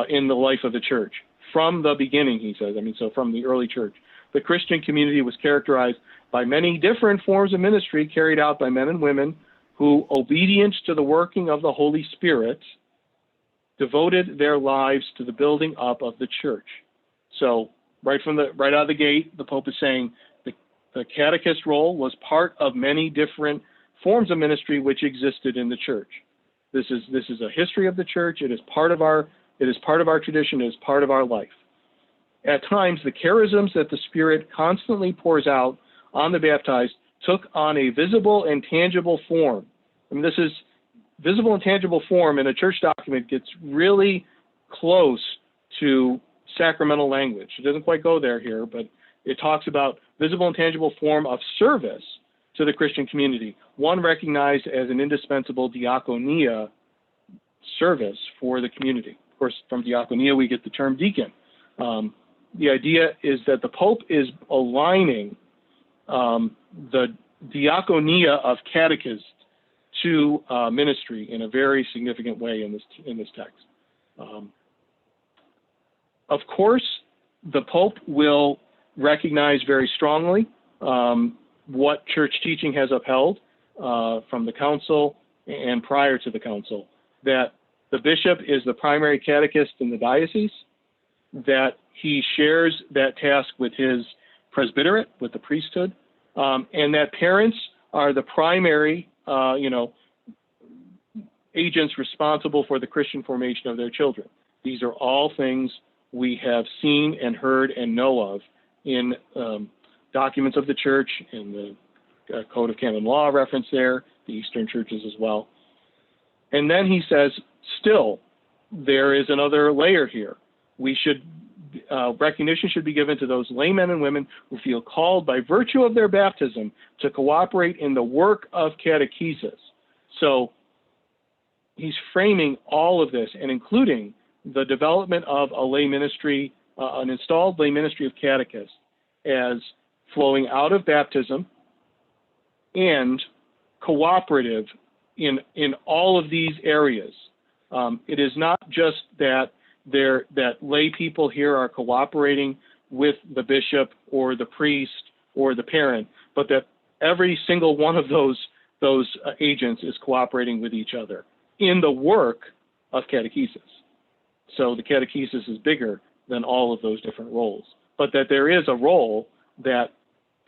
in the life of the church. From the beginning, he says, so from the early church, the Christian community was characterized by many different forms of ministry carried out by men and women who, obedient to the working of the Holy Spirit, devoted their lives to the building up of the church. So right out of the gate, the Pope is saying the catechist role was part of many different forms of ministry which existed in the church. This is a history of the church. It is part of our tradition. It is part of our life. At times, the charisms that the Spirit constantly pours out on the baptized took on a visible and tangible form. This is visible and tangible form in a church document gets really close to sacramental language. It doesn't quite go there here, but it talks about visible and tangible form of service to the Christian community, one recognized as an indispensable diaconia service for the community. Of course, from diaconia, we get the term deacon. The idea is that the Pope is aligning the diaconia of catechists to ministry in a very significant way in this text. Of course, the Pope will recognize very strongly what church teaching has upheld from the council and prior to the council, that the bishop is the primary catechist in the diocese, that he shares that task with his presbyterate, with the priesthood, and that parents are the primary agents responsible for the Christian formation of their children. These are all things we have seen and heard and know of in documents of the church, in the Code of Canon Law reference there, the Eastern churches as well. And then he says, still, there is another layer here. Recognition should be given to those laymen and women who feel called by virtue of their baptism to cooperate in the work of catechesis. So he's framing all of this and including the development of a lay ministry, an installed lay ministry of catechists, as flowing out of baptism and cooperative in all of these areas. It is not just that lay people here are cooperating with the bishop or the priest or the parent, but that every single one of those agents is cooperating with each other in the work of catechesis. So the catechesis is bigger than all of those different roles, but that there is a role that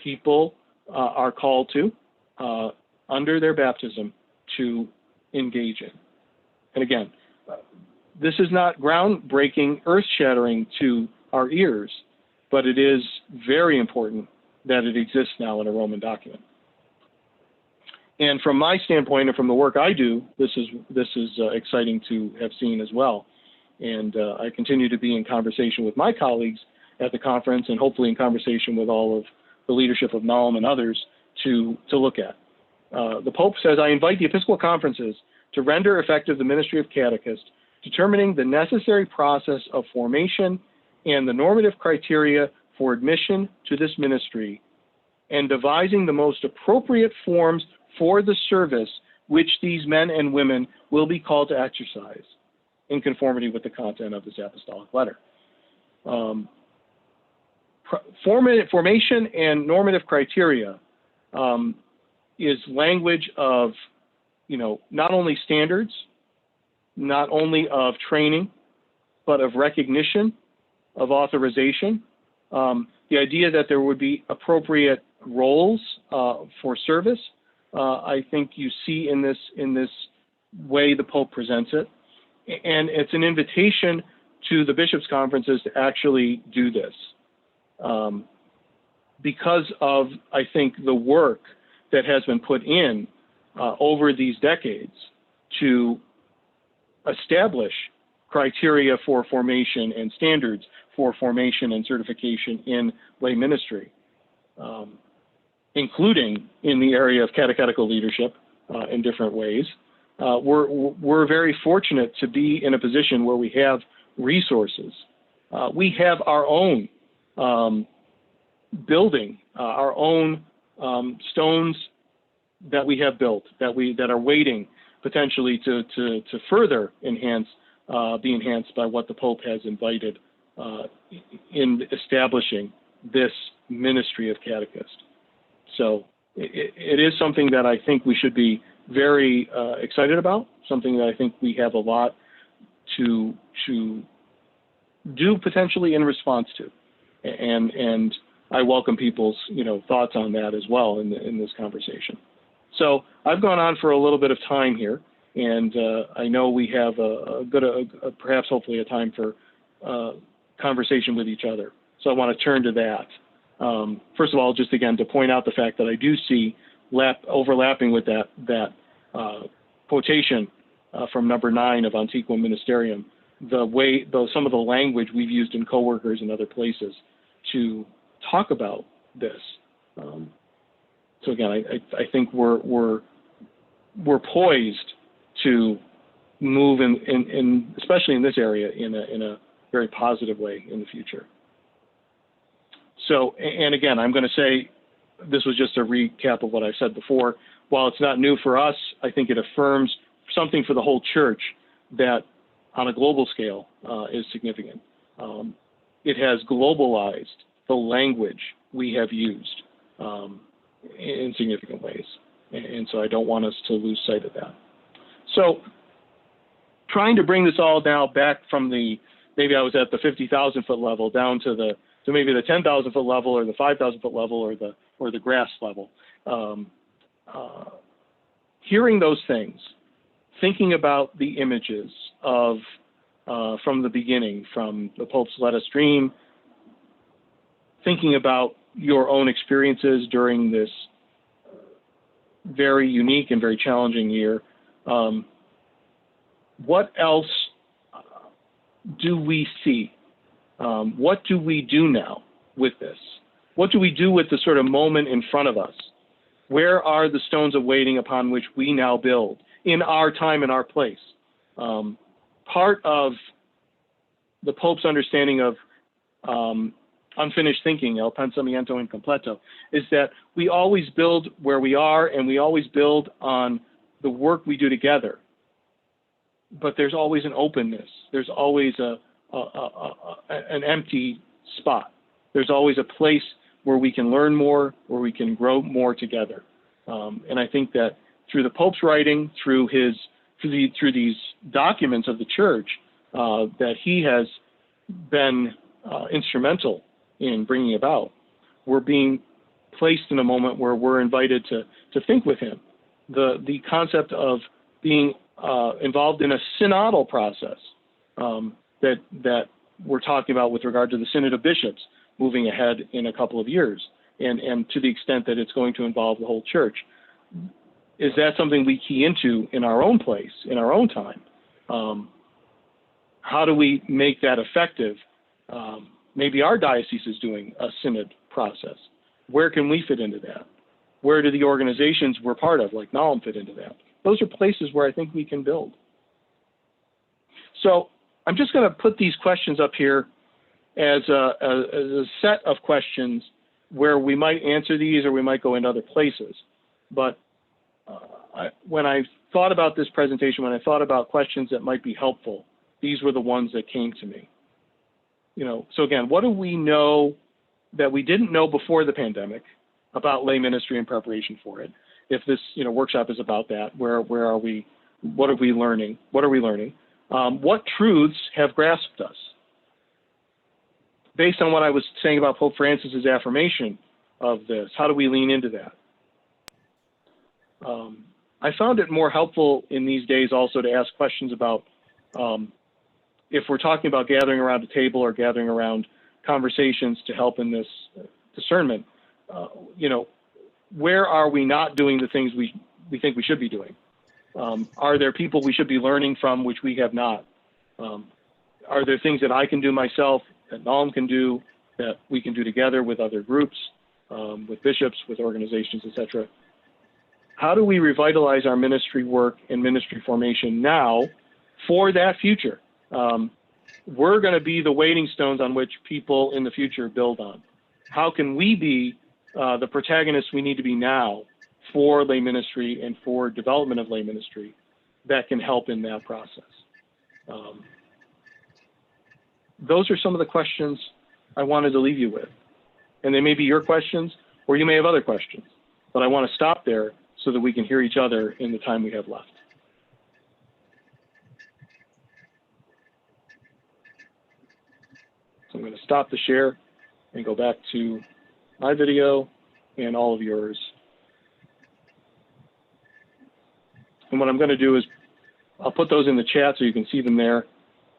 people are called to under their baptism to engage in. And again, this is not groundbreaking, earth-shattering to our ears, but it is very important that it exists now in a Roman document. And from my standpoint and from the work I do, this is exciting to have seen as well. And I continue to be in conversation with my colleagues at the conference, and hopefully in conversation with all of the leadership of NALM and others to look at. The Pope says, I invite the Episcopal conferences to render effective the ministry of catechist, determining the necessary process of formation and the normative criteria for admission to this ministry, and devising the most appropriate forms for the service which these men and women will be called to exercise in conformity with the content of this apostolic letter. Formation and normative criteria is language of not only standards, not only of training, but of recognition, of authorization. The idea that there would be appropriate roles for service, I think you see in this way the Pope presents it. And it's an invitation to the bishops' conferences to actually do this. Because of, I think, the work that has been put in over these decades to establish criteria for formation and standards for formation and certification in lay ministry, including in the area of catechetical leadership in different ways. We're very fortunate to be in a position where we have resources. We have our own building, our own stones that we have built, that are waiting potentially to further be enhanced by what the Pope has invited in establishing this ministry of catechist. So it is something that I think we should be very excited about, something that I think we have a lot to do potentially in response to. And I welcome people's thoughts on that as well in this conversation. So I've gone on for a little bit of time here, and I know we have perhaps hopefully a time for conversation with each other. So I want to turn to that. First of all, just again to point out the fact that I do see overlapping with that quotation from number 9 of Antiquum Ministerium, some of the language we've used in coworkers and other places to talk about this. So again, I think we're poised to move in especially in this area in a very positive way in the future. So, and again, I'm going to say this was just a recap of what I've said before. While it's not new for us, I think it affirms something for the whole church that on a global scale is significant. It has globalized the language we have used in significant ways. And so I don't want us to lose sight of that. So trying to bring this all now back from maybe I was at the 50,000 foot level down to maybe the 10,000 foot level or the 5,000 foot level or the grass level. Hearing those things, thinking about the images of from the beginning, from the Pope's Let Us Dream, thinking about your own experiences during this very unique and very challenging year. What else do we see? What do we do now with this? What do we do with the sort of moment in front of us? Where are the stones of waiting upon which we now build in our time and our place? Part of the Pope's understanding of unfinished thinking, el pensamiento incompleto, is that we always build where we are and we always build on the work we do together. But there's always an openness. There's always an empty spot. There's always a place where we can learn more, where we can grow more together. And I think that through the Pope's writing, through these documents of the Church, that he has been instrumental in bringing about, we're being placed in a moment where we're invited to think with him. The concept of being involved in a synodal process that we're talking about with regard to the Synod of Bishops moving ahead in a couple of years, and to the extent that it's going to involve the whole Church. Is that something we key into in our own place, in our own time? How do we make that effective? Maybe our diocese is doing a synod process. Where can we fit into that? Where do the organizations we're part of, like NALM, fit into that? Those are places where I think we can build. So I'm just going to put these questions up here as a set of questions where we might answer these or we might go into other places. But when I thought about this presentation, when I thought about questions that might be helpful, these were the ones that came to me. So again, what do we know that we didn't know before the pandemic about lay ministry and preparation for it? if this workshop is about that. Where are we? What are we learning? What are we learning? What truths have grasped us? Based on what I was saying about Pope Francis's affirmation of this, how do we lean into that? I found it more helpful in these days also to ask questions about if we're talking about gathering around a table or gathering around conversations to help in this discernment, where are we not doing the things we think we should be doing? Are there people we should be learning from which we have not? Are there things that I can do myself, that Nalm can do, that we can do together with other groups, with bishops, with organizations, etc.? How do we revitalize our ministry work and ministry formation now for that future? We're going to be the waiting stones on which people in the future build on. How can we be the protagonists we need to be now for lay ministry and for development of lay ministry that can help in that process? Those are some of the questions I wanted to leave you with. And they may be your questions, or you may have other questions, but I want to stop there so that we can hear each other in the time we have left. So I'm going to stop the share and go back to my video and all of yours. And what I'm going to do is I'll put those in the chat so you can see them there,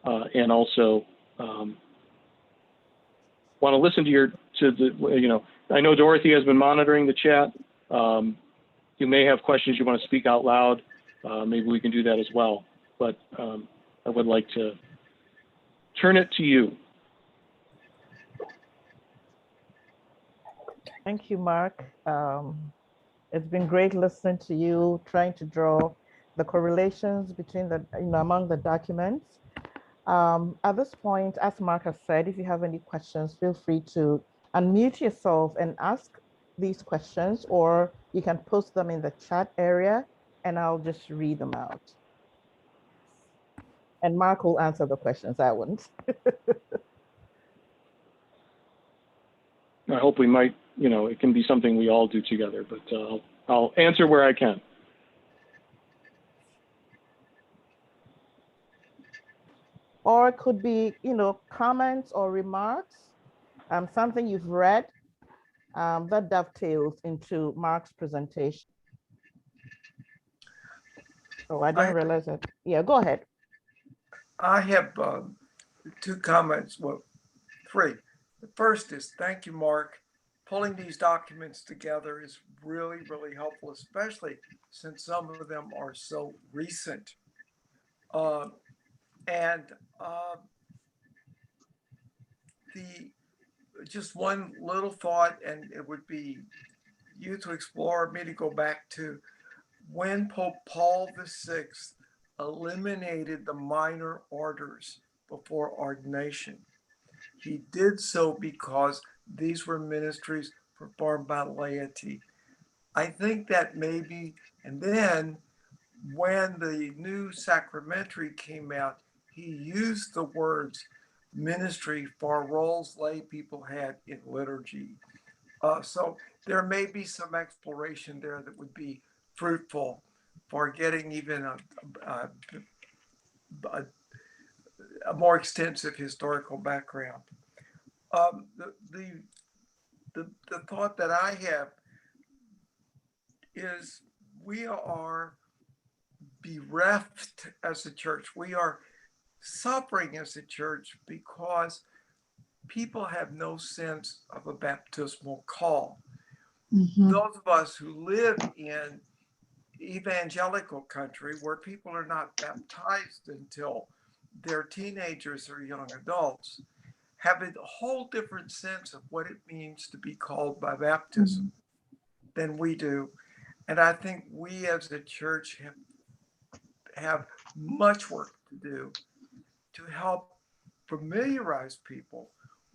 and also want to listen to I know Dorothy has been monitoring the chat. You may have questions you want to speak out loud. Maybe we can do that as well. But I would like to turn it to you. Thank you, Mark. It's been great listening to you, trying to draw the correlations between among the documents. At this point, as Mark has said, if you have any questions, feel free to unmute yourself and ask these questions, or you can post them in the chat area and I'll just read them out. And Mark will answer the questions, I wouldn't. I hope we might, it can be something we all do together, but I'll answer where I can. Or it could be, comments or remarks, something you've read that dovetails into Mark's presentation. Oh, I didn't realize that. Yeah, go ahead. I have two comments, well, three. The first is, thank you, Mark. Pulling these documents together is really, really helpful, especially since some of them are so recent. Just one little thought, and it would be you to explore, me to go back to when Pope Paul VI eliminated the minor orders before ordination. He did so because these were ministries performed by laity. I think that maybe, and then when the new sacramentary came out, he used the words ministry for roles lay people had in liturgy. So there may be some exploration there that would be fruitful for getting even a more extensive historical background. The thought that I have is we are bereft as a church. We are suffering as a church because people have no sense of a baptismal call. Mm-hmm. Those of us who live in evangelical country where people are not baptized until they're teenagers or young adults have a whole different sense of what it means to be called by baptism than we do. And I think we as a church have much work to do to help familiarize people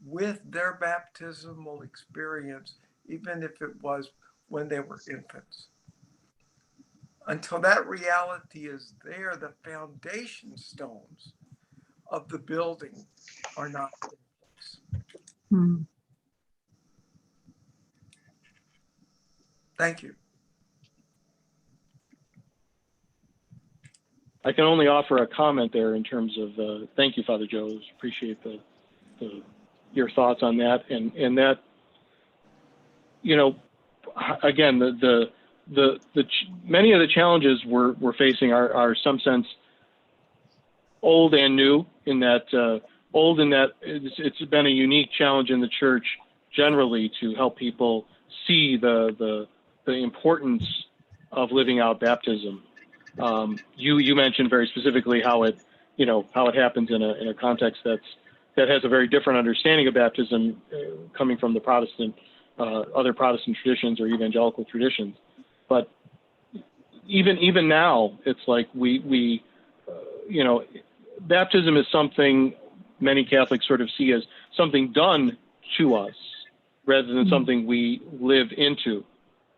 with their baptismal experience, even if it was when they were infants. Until that reality is there, the foundation stones of the building are not in place. Thank you. I can only offer a comment there in terms of thank you, Father Joe. Appreciate your thoughts on that, and that, you know, again, many of the challenges we're facing are some sense old and new, in that old in that it's been a unique challenge in the church generally to help people see the importance of living out baptism. You mentioned very specifically how it happens in a context that has a very different understanding of baptism, coming from the Protestant, other Protestant traditions or evangelical traditions. But even now, it's like baptism is something many Catholics sort of see as something done to us rather than something we live into.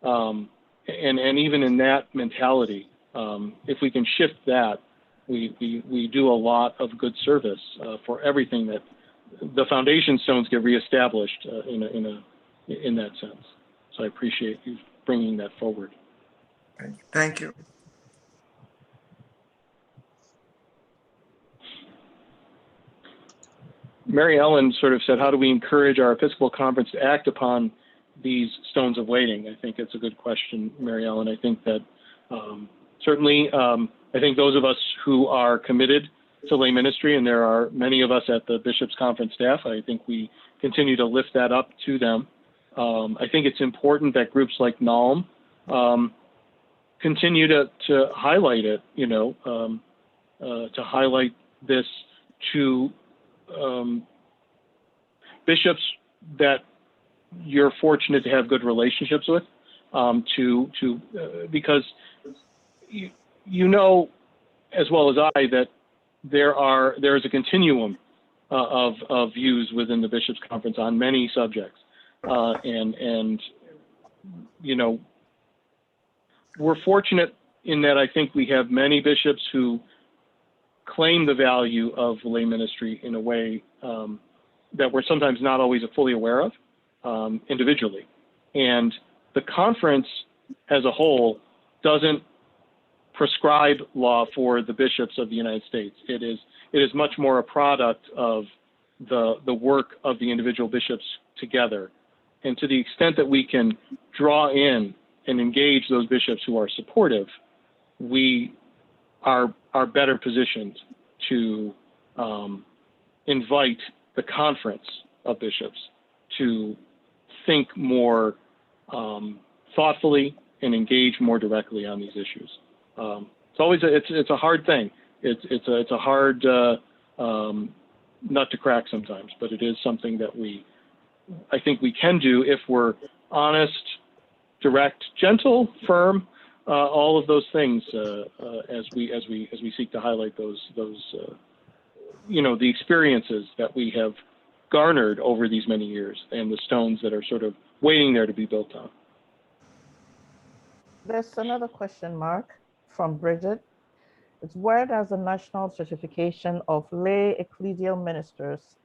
And even in that mentality, if we can shift that, we do a lot of good service for everything that the foundation stones get reestablished in that sense. So I appreciate you bringing that forward. Thank you. Mary Ellen sort of said, how do we encourage our Episcopal Conference to act upon these stones of waiting? I think it's a good question, Mary Ellen. I think that certainly, I think those of us who are committed to lay ministry, and there are many of us at the Bishops' Conference staff, I think we continue to lift that up to them. I think it's important that groups like NALM continue to highlight it, to highlight this to bishops that you're fortunate to have good relationships with, because you know as well as I that there is a continuum of views within the Bishops' Conference on many subjects, and we're fortunate in that I think we have many bishops who claim the value of lay ministry in a way that we're sometimes not always fully aware of individually. And the conference as a whole doesn't prescribe law for the bishops of the United States. It is much more a product of the work of the individual bishops together. And to the extent that we can draw in and engage those bishops who are supportive, we are better positioned to invite the conference of bishops to think more thoughtfully and engage more directly on these issues. It's always it's a hard thing. It's a hard nut to crack sometimes, but it is something that I think we can do if we're honest, direct, gentle, firm, all of those things as we seek to highlight those the experiences that we have garnered over these many years and the stones that are sort of waiting there to be built on. There's another question, Mark, from Bridget. It's, where does the national certification of lay ecclesial ministers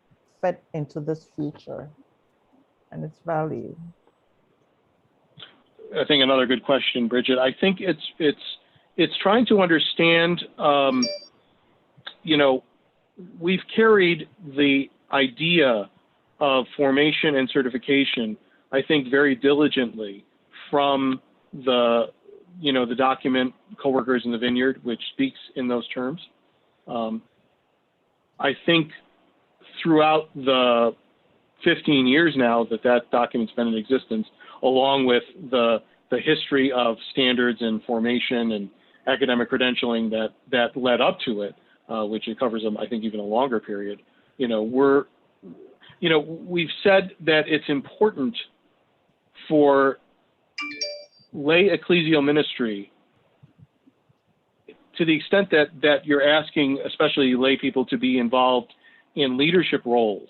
fit into this future and its value? I think another good question, Bridget. I think it's trying to understand, we've carried the idea of formation and certification, I think, very diligently from the document Co-workers in the Vineyard, which speaks in those terms. I think throughout the 15 years now that document's been in existence, along with the history of standards and formation and academic credentialing that led up to it, which it covers, I think, even a longer period. We've said that it's important for lay ecclesial ministry, to the extent that you're asking, especially lay people, to be involved in leadership roles,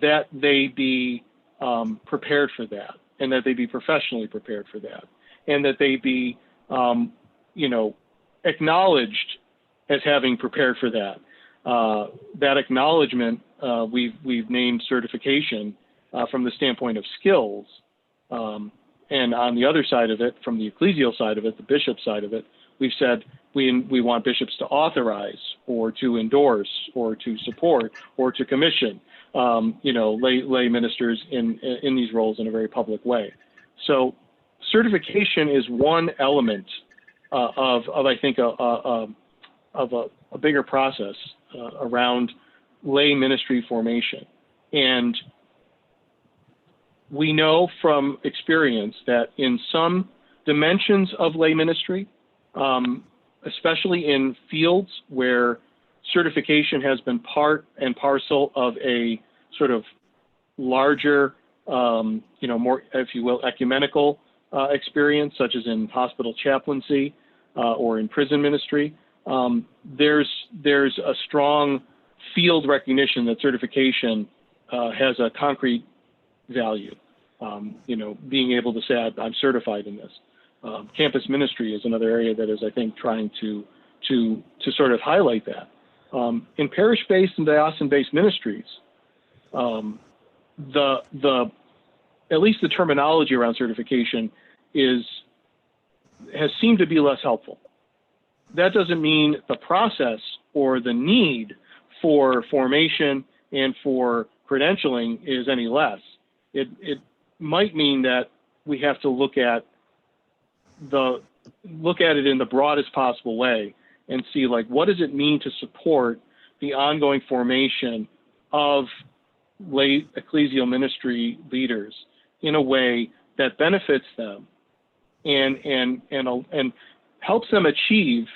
that they be prepared for that, and that they be professionally prepared for that, and that they be, acknowledged as having prepared for that. That acknowledgement, we've named certification from the standpoint of skills. And on the other side of it, from the ecclesial side of it, the bishop side of it, we've said we want bishops to authorize or to endorse or to support or to commission, lay ministers in these roles in a very public way. So certification is one element of I think a bigger process around lay ministry formation. And we know from experience that in some dimensions of lay ministry, especially in fields where certification has been part and parcel of a sort of larger, more, if you will, ecumenical experience, such as in hospital chaplaincy or in prison ministry, there's a strong field recognition that certification has a concrete value. Being able to say, I'm certified in this. Campus ministry is another area that is, I think, trying to sort of highlight that. In parish-based and diocesan-based ministries, at least the terminology around certification has seemed to be less helpful. That doesn't mean the process or the need for formation and for credentialing is any less. It might mean that we have to look at it in the broadest possible way and see, like, what does it mean to support the ongoing formation of lay ecclesial ministry leaders in a way that benefits them and helps them achieve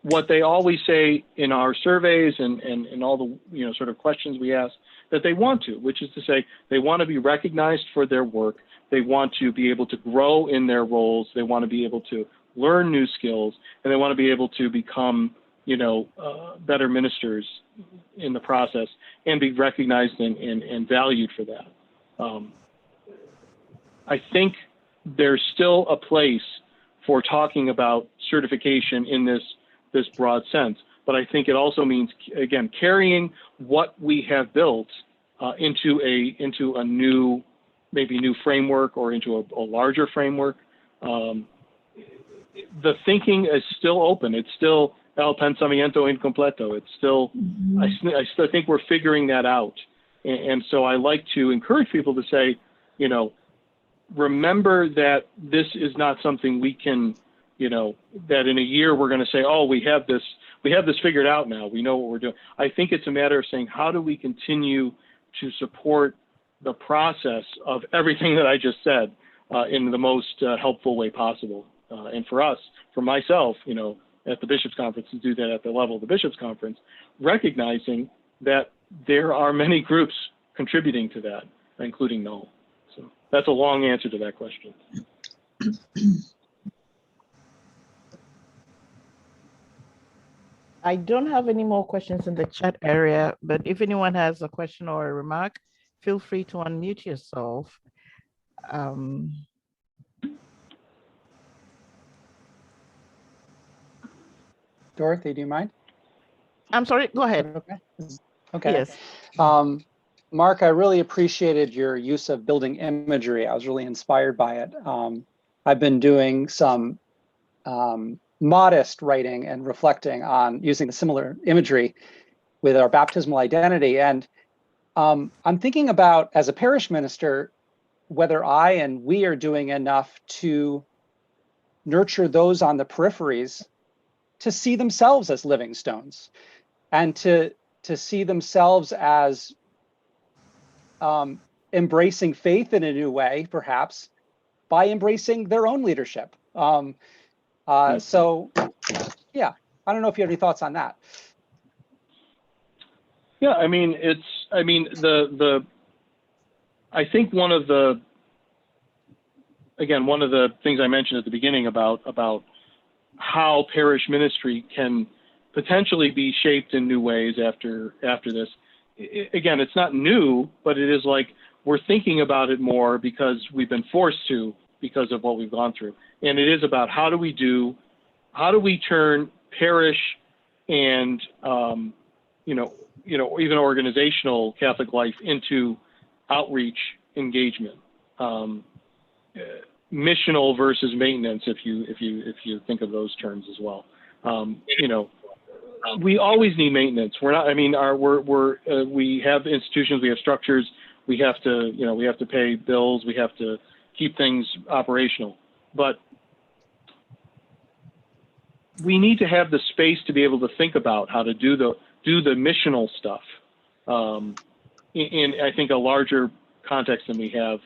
what they always say in our surveys and all the sort of questions we ask that they want to, which is to say they want to be recognized for their work, they want to be able to grow in their roles, they want to be able to learn new skills, and they want to be able to become better ministers in the process and be recognized and valued for that. I think there's still a place for talking about certification in this broad sense, but I think it also means, again, carrying what we have built into a new framework or into a larger framework. The thinking is still open. It's still el pensamiento incompleto. It's still, I still think we're figuring that out. And so I like to encourage people to say, remember that this is not something we can, that in a year we're going to say, oh, we have this figured out now. We know what we're doing. I think it's a matter of saying, how do we continue to support the process of everything that I just said in the most helpful way possible. And for us, for myself, at the Bishops' Conference, to do that at the level of the Bishops' Conference, recognizing that there are many groups contributing to that, including Null. So that's a long answer to that question. I don't have any more questions in the chat area, but if anyone has a question or a remark, feel free to unmute yourself. Dorothy, do you mind? I'm sorry, go ahead. Okay. Yes. Marc, I really appreciated your use of building imagery. I was really inspired by it. I've been doing some modest writing and reflecting on using the similar imagery with our baptismal identity. And I'm thinking about, as a parish minister, whether I and we are doing enough to nurture those on the peripheries to see themselves as living stones and to see themselves as embracing faith in a new way, perhaps, by embracing their own leadership. So, yeah, I don't know if you have any thoughts on that. Yeah, I think one of the things I mentioned at the beginning about how parish ministry can potentially be shaped in new ways after this. Again, it's not new, but it is like we're thinking about it more because we've been forced to because of what we've gone through. And it is about how do we turn parish and even organizational Catholic life into outreach engagement, missional versus maintenance, if you think of those terms as well. You know, we always need maintenance. We're not, I mean, we have institutions, we have structures, we have to, you know, we have to pay bills, we have to keep things operational, but we need to have the space to be able to think about how to do the missional stuff in I think a larger context than we have,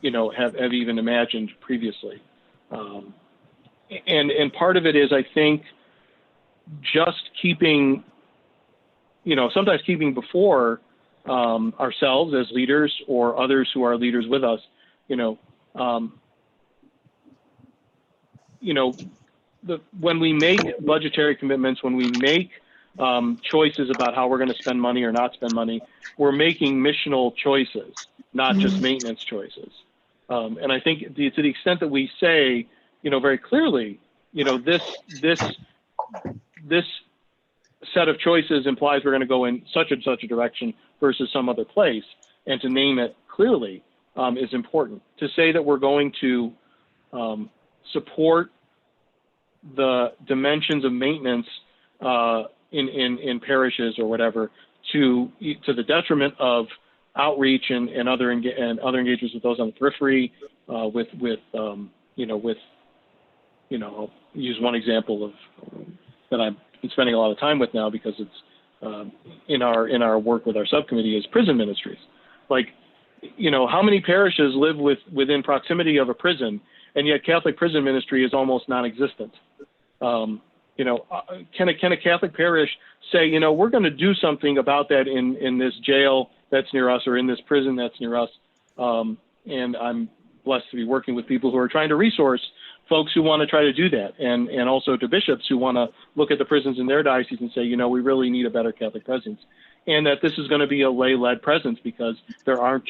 you know, have even imagined previously. And part of it is, I think, just keeping, you know, sometimes keeping before ourselves as leaders or others who are leaders with us, you know, when we make budgetary commitments, when we make choices about how we're going to spend money or not spend money, we're making missional choices, not just maintenance choices. And I think to the extent that we say, you know, very clearly, you know, this set of choices implies we're going to go in such and such a direction versus some other place, and to name it clearly is important. To say that we're going to support the dimensions of maintenance in parishes or whatever to the detriment of outreach and other engagements with those on the periphery, I'll use one example of that I've been spending a lot of time with now because it's in our work with our subcommittee is prison ministries. Like, you know, how many parishes live within proximity of a prison, and yet Catholic prison ministry is almost non-existent. You know, can a Catholic parish say, you know, we're going to do something about that in this jail that's near us or in this prison that's near us? And I'm blessed to be working with people who are trying to resource folks who want to try to do that, and also to bishops who want to look at the prisons in their diocese and say, you know, we really need a better Catholic presence, and that this is going to be a lay-led presence because there are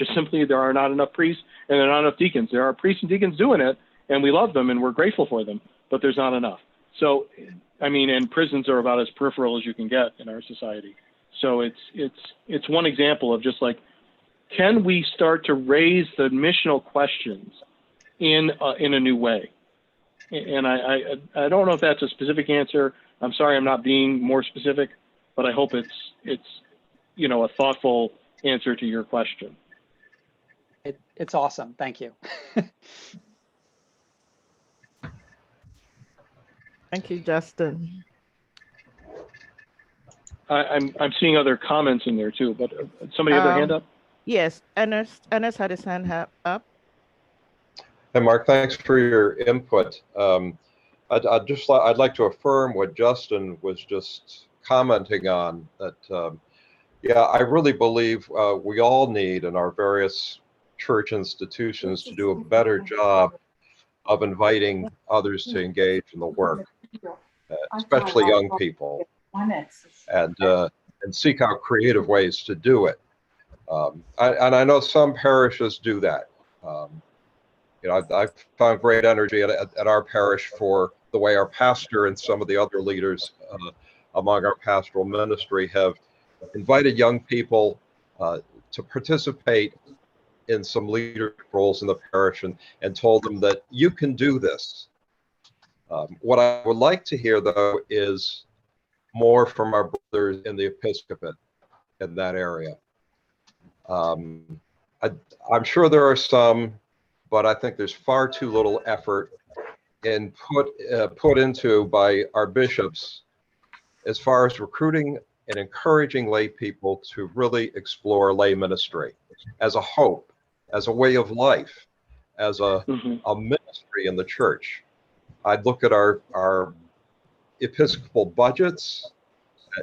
not enough priests and there are not enough deacons. There are priests and deacons doing it, and we love them and we're grateful for them, but there's not enough. So, I mean, and prisons are about as peripheral as you can get in our society. So it's one example of just like, can we start to raise the missional questions in a new way? And I don't know if that's a specific answer. I'm sorry I'm not being more specific, but I hope it's you know, a thoughtful answer to your question. It's awesome. Thank you. Thank you, Justin. I'm seeing other comments in there too, but somebody had their hand up? Yes, Ernest had his hand up. Hey, Mark, thanks for your input. I'd like to affirm what Justin was just commenting on, that, yeah, I really believe we all need in our various church institutions to do a better job of inviting others to engage in the work, especially young people, and seek out creative ways to do it. And I know some parishes do that. You know, I've found great energy at our parish for the way our pastor and some of the other leaders among our pastoral ministry have invited young people to participate in some leadership roles in the parish and told them that you can do this. What I would like to hear, though, is more from our brothers in the episcopate in that area. I'm sure there are some, but I think there's far too little effort put into by our bishops as far as recruiting and encouraging lay people to really explore lay ministry as a hope, as a way of life, as a ministry in the church. I'd look at our episcopal budgets,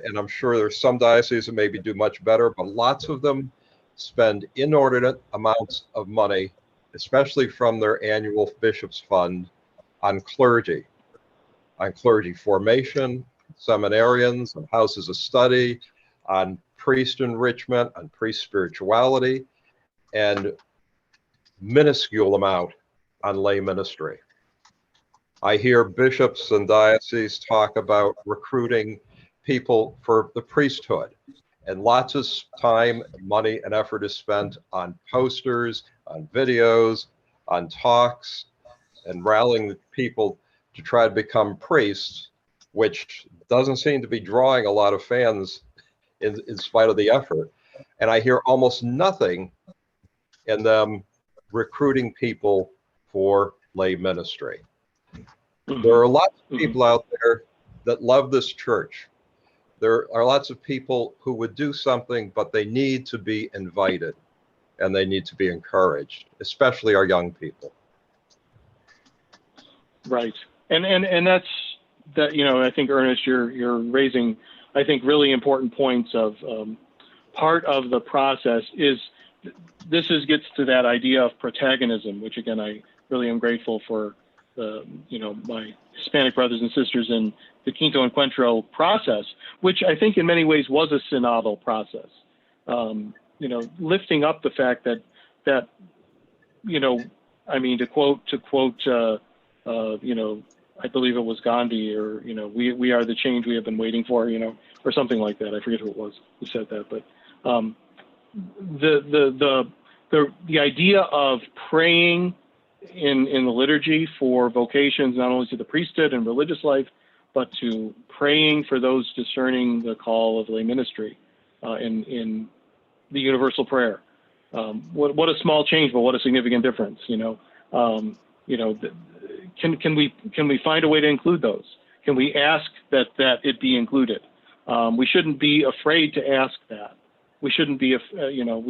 and I'm sure there's some dioceses that maybe do much better, but lots of them spend inordinate amounts of money, especially from their annual bishops' fund, on clergy formation, seminarians, on houses of study, on priest enrichment, on priest spirituality, and minuscule amount on lay ministry. I hear bishops and dioceses talk about recruiting people for the priesthood, and lots of time, money, and effort is spent on posters, on videos, on talks, and rallying people to try to become priests. which doesn't seem to be drawing a lot of fans in spite of the effort. And I hear almost nothing in them recruiting people for lay ministry. There are lots of people out there that love this church. There are lots of people who would do something, but they need to be invited and they need to be encouraged, especially our young people. Right. And that's that, you know, I think, Ernest, you're raising, I think, really important points of part of the process is gets to that idea of protagonism, which again, I really am grateful for, you know, my Hispanic brothers and sisters in the Quinto Encuentro process, which I think in many ways was a synodal process. You know, lifting up the fact that, you know, I mean, to quote, you know, I believe it was Gandhi, or, you know, we are the change we have been waiting for, you know, or something like that. I forget who it was who said that, but the idea of praying in the liturgy for vocations, not only to the priesthood and religious life, but to praying for those discerning the call of lay ministry in the universal prayer. What a small change, but what a significant difference, you know. You know, can we find a way to include those? Can we ask that it be included? We shouldn't be afraid to ask that. We shouldn't be, you know,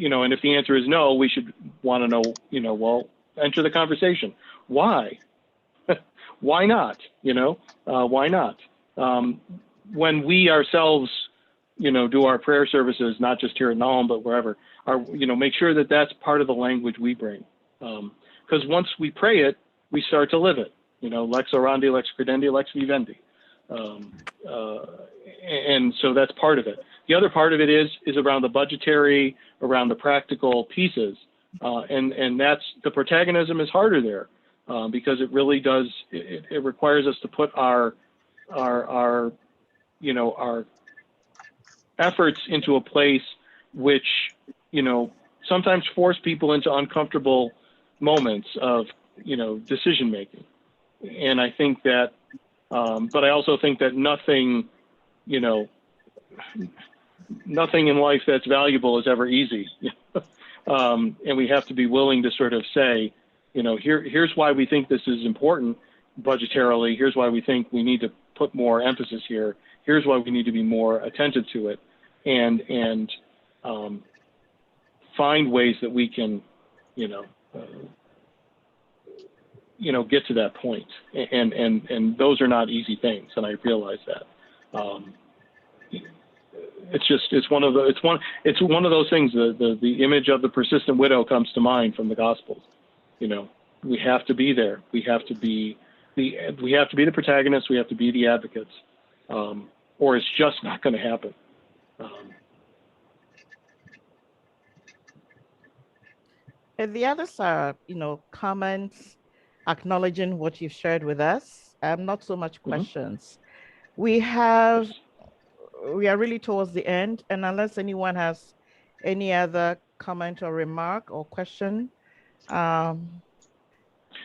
and if the answer is no, we should want to know, you know, well, enter the conversation. Why? Why not? You know, why not? When we ourselves, you know, do our prayer services, not just here at Nahum, but wherever, you know, make sure that that's part of the language we bring. Because once we pray it, we start to live it. You know, lex orandi, lex credendi, lex vivendi. And so that's part of it. The other part of it is around the budgetary, around the practical pieces. And that's, the protagonism is harder there because it really does, it requires us to put our you know, our efforts into a place which, you know, sometimes force people into uncomfortable moments of, you know, decision making. And I think that, but I also think that nothing, you know, nothing in life that's valuable is ever easy. And we have to be willing to sort of say, you know, here's why we think this is important budgetarily. Here's why we think we need to put more emphasis here. Here's why we need to be more attentive to it, and find ways that we can, you know, get to that point. And those are not easy things, and I realize that. It's one of those things. The image of the persistent widow comes to mind from the Gospels. You know, we have to be there. We have to be the protagonists. We have to be the advocates, or it's just not going to happen. And the others are, you know, comments acknowledging what you've shared with us. Not so much questions. We are really towards the end, and unless anyone has any other comment or remark or question,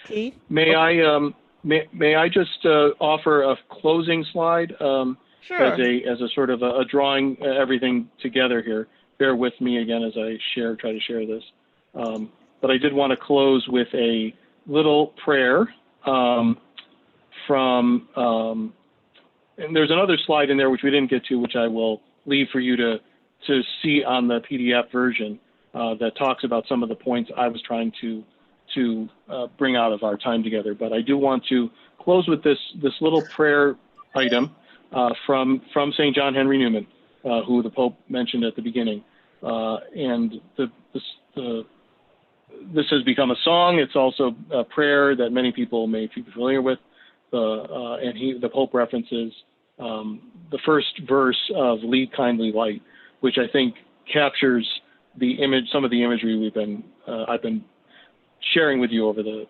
Keith? May I just offer a closing slide Sure. as a sort of a drawing everything together here. Bear with me again as I try to share this. But I did want to close with a little prayer from, and there's another slide in there which we didn't get to, which I will leave for you to see on the PDF version that talks about some of the points I was trying to bring out of our time together. But I do want to close with this little prayer item from St. John Henry Newman, who the Pope mentioned at the beginning. And this has become a song. It's also a prayer that many people may be familiar with. And the Pope references the first verse of "Lead Kindly Light," which I think captures some of the imagery I've been sharing with you over the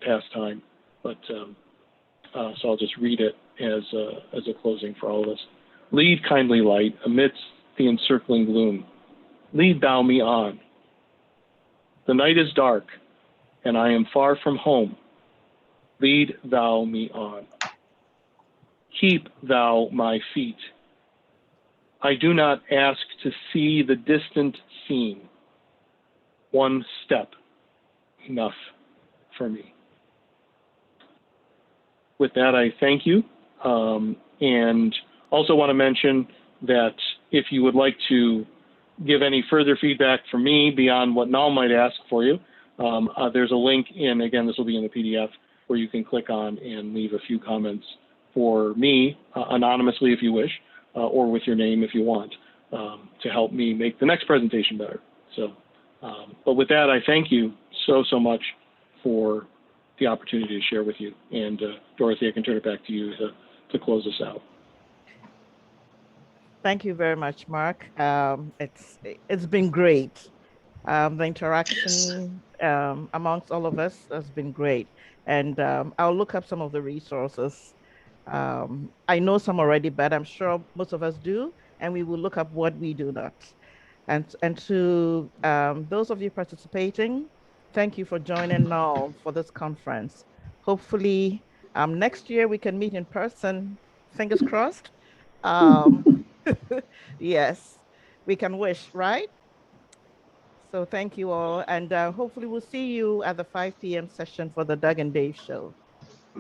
past time. But so I'll just read it as a closing for all of us. Lead, kindly light, amidst the encircling gloom. Lead thou me on. The night is dark, and I am far from home. Lead thou me on. Keep thou my feet. I do not ask to see the distant scene. One step, enough for me. With that, I thank you. And also want to mention that if you would like to give any further feedback from me beyond what Null might ask for you, there's a link in, again, this will be in the PDF, where you can click on and leave a few comments for me, anonymously if you wish, or with your name if you want, to help me make the next presentation better. So, but with that, I thank you so much for the opportunity to share with you. And Dorothy, I can turn it back to you to close us out. Thank you very much, Mark. It's been great. The interaction amongst all of us has been great. And I'll look up some of the resources. I know some already, but I'm sure most of us do. And we will look up what we do not. And to those of you participating, thank you for joining now for this conference. Hopefully next year we can meet in person, fingers crossed. Yes, we can wish, right? So thank you all. And hopefully we'll see you at the 5 p.m. session for the Doug and Dave show.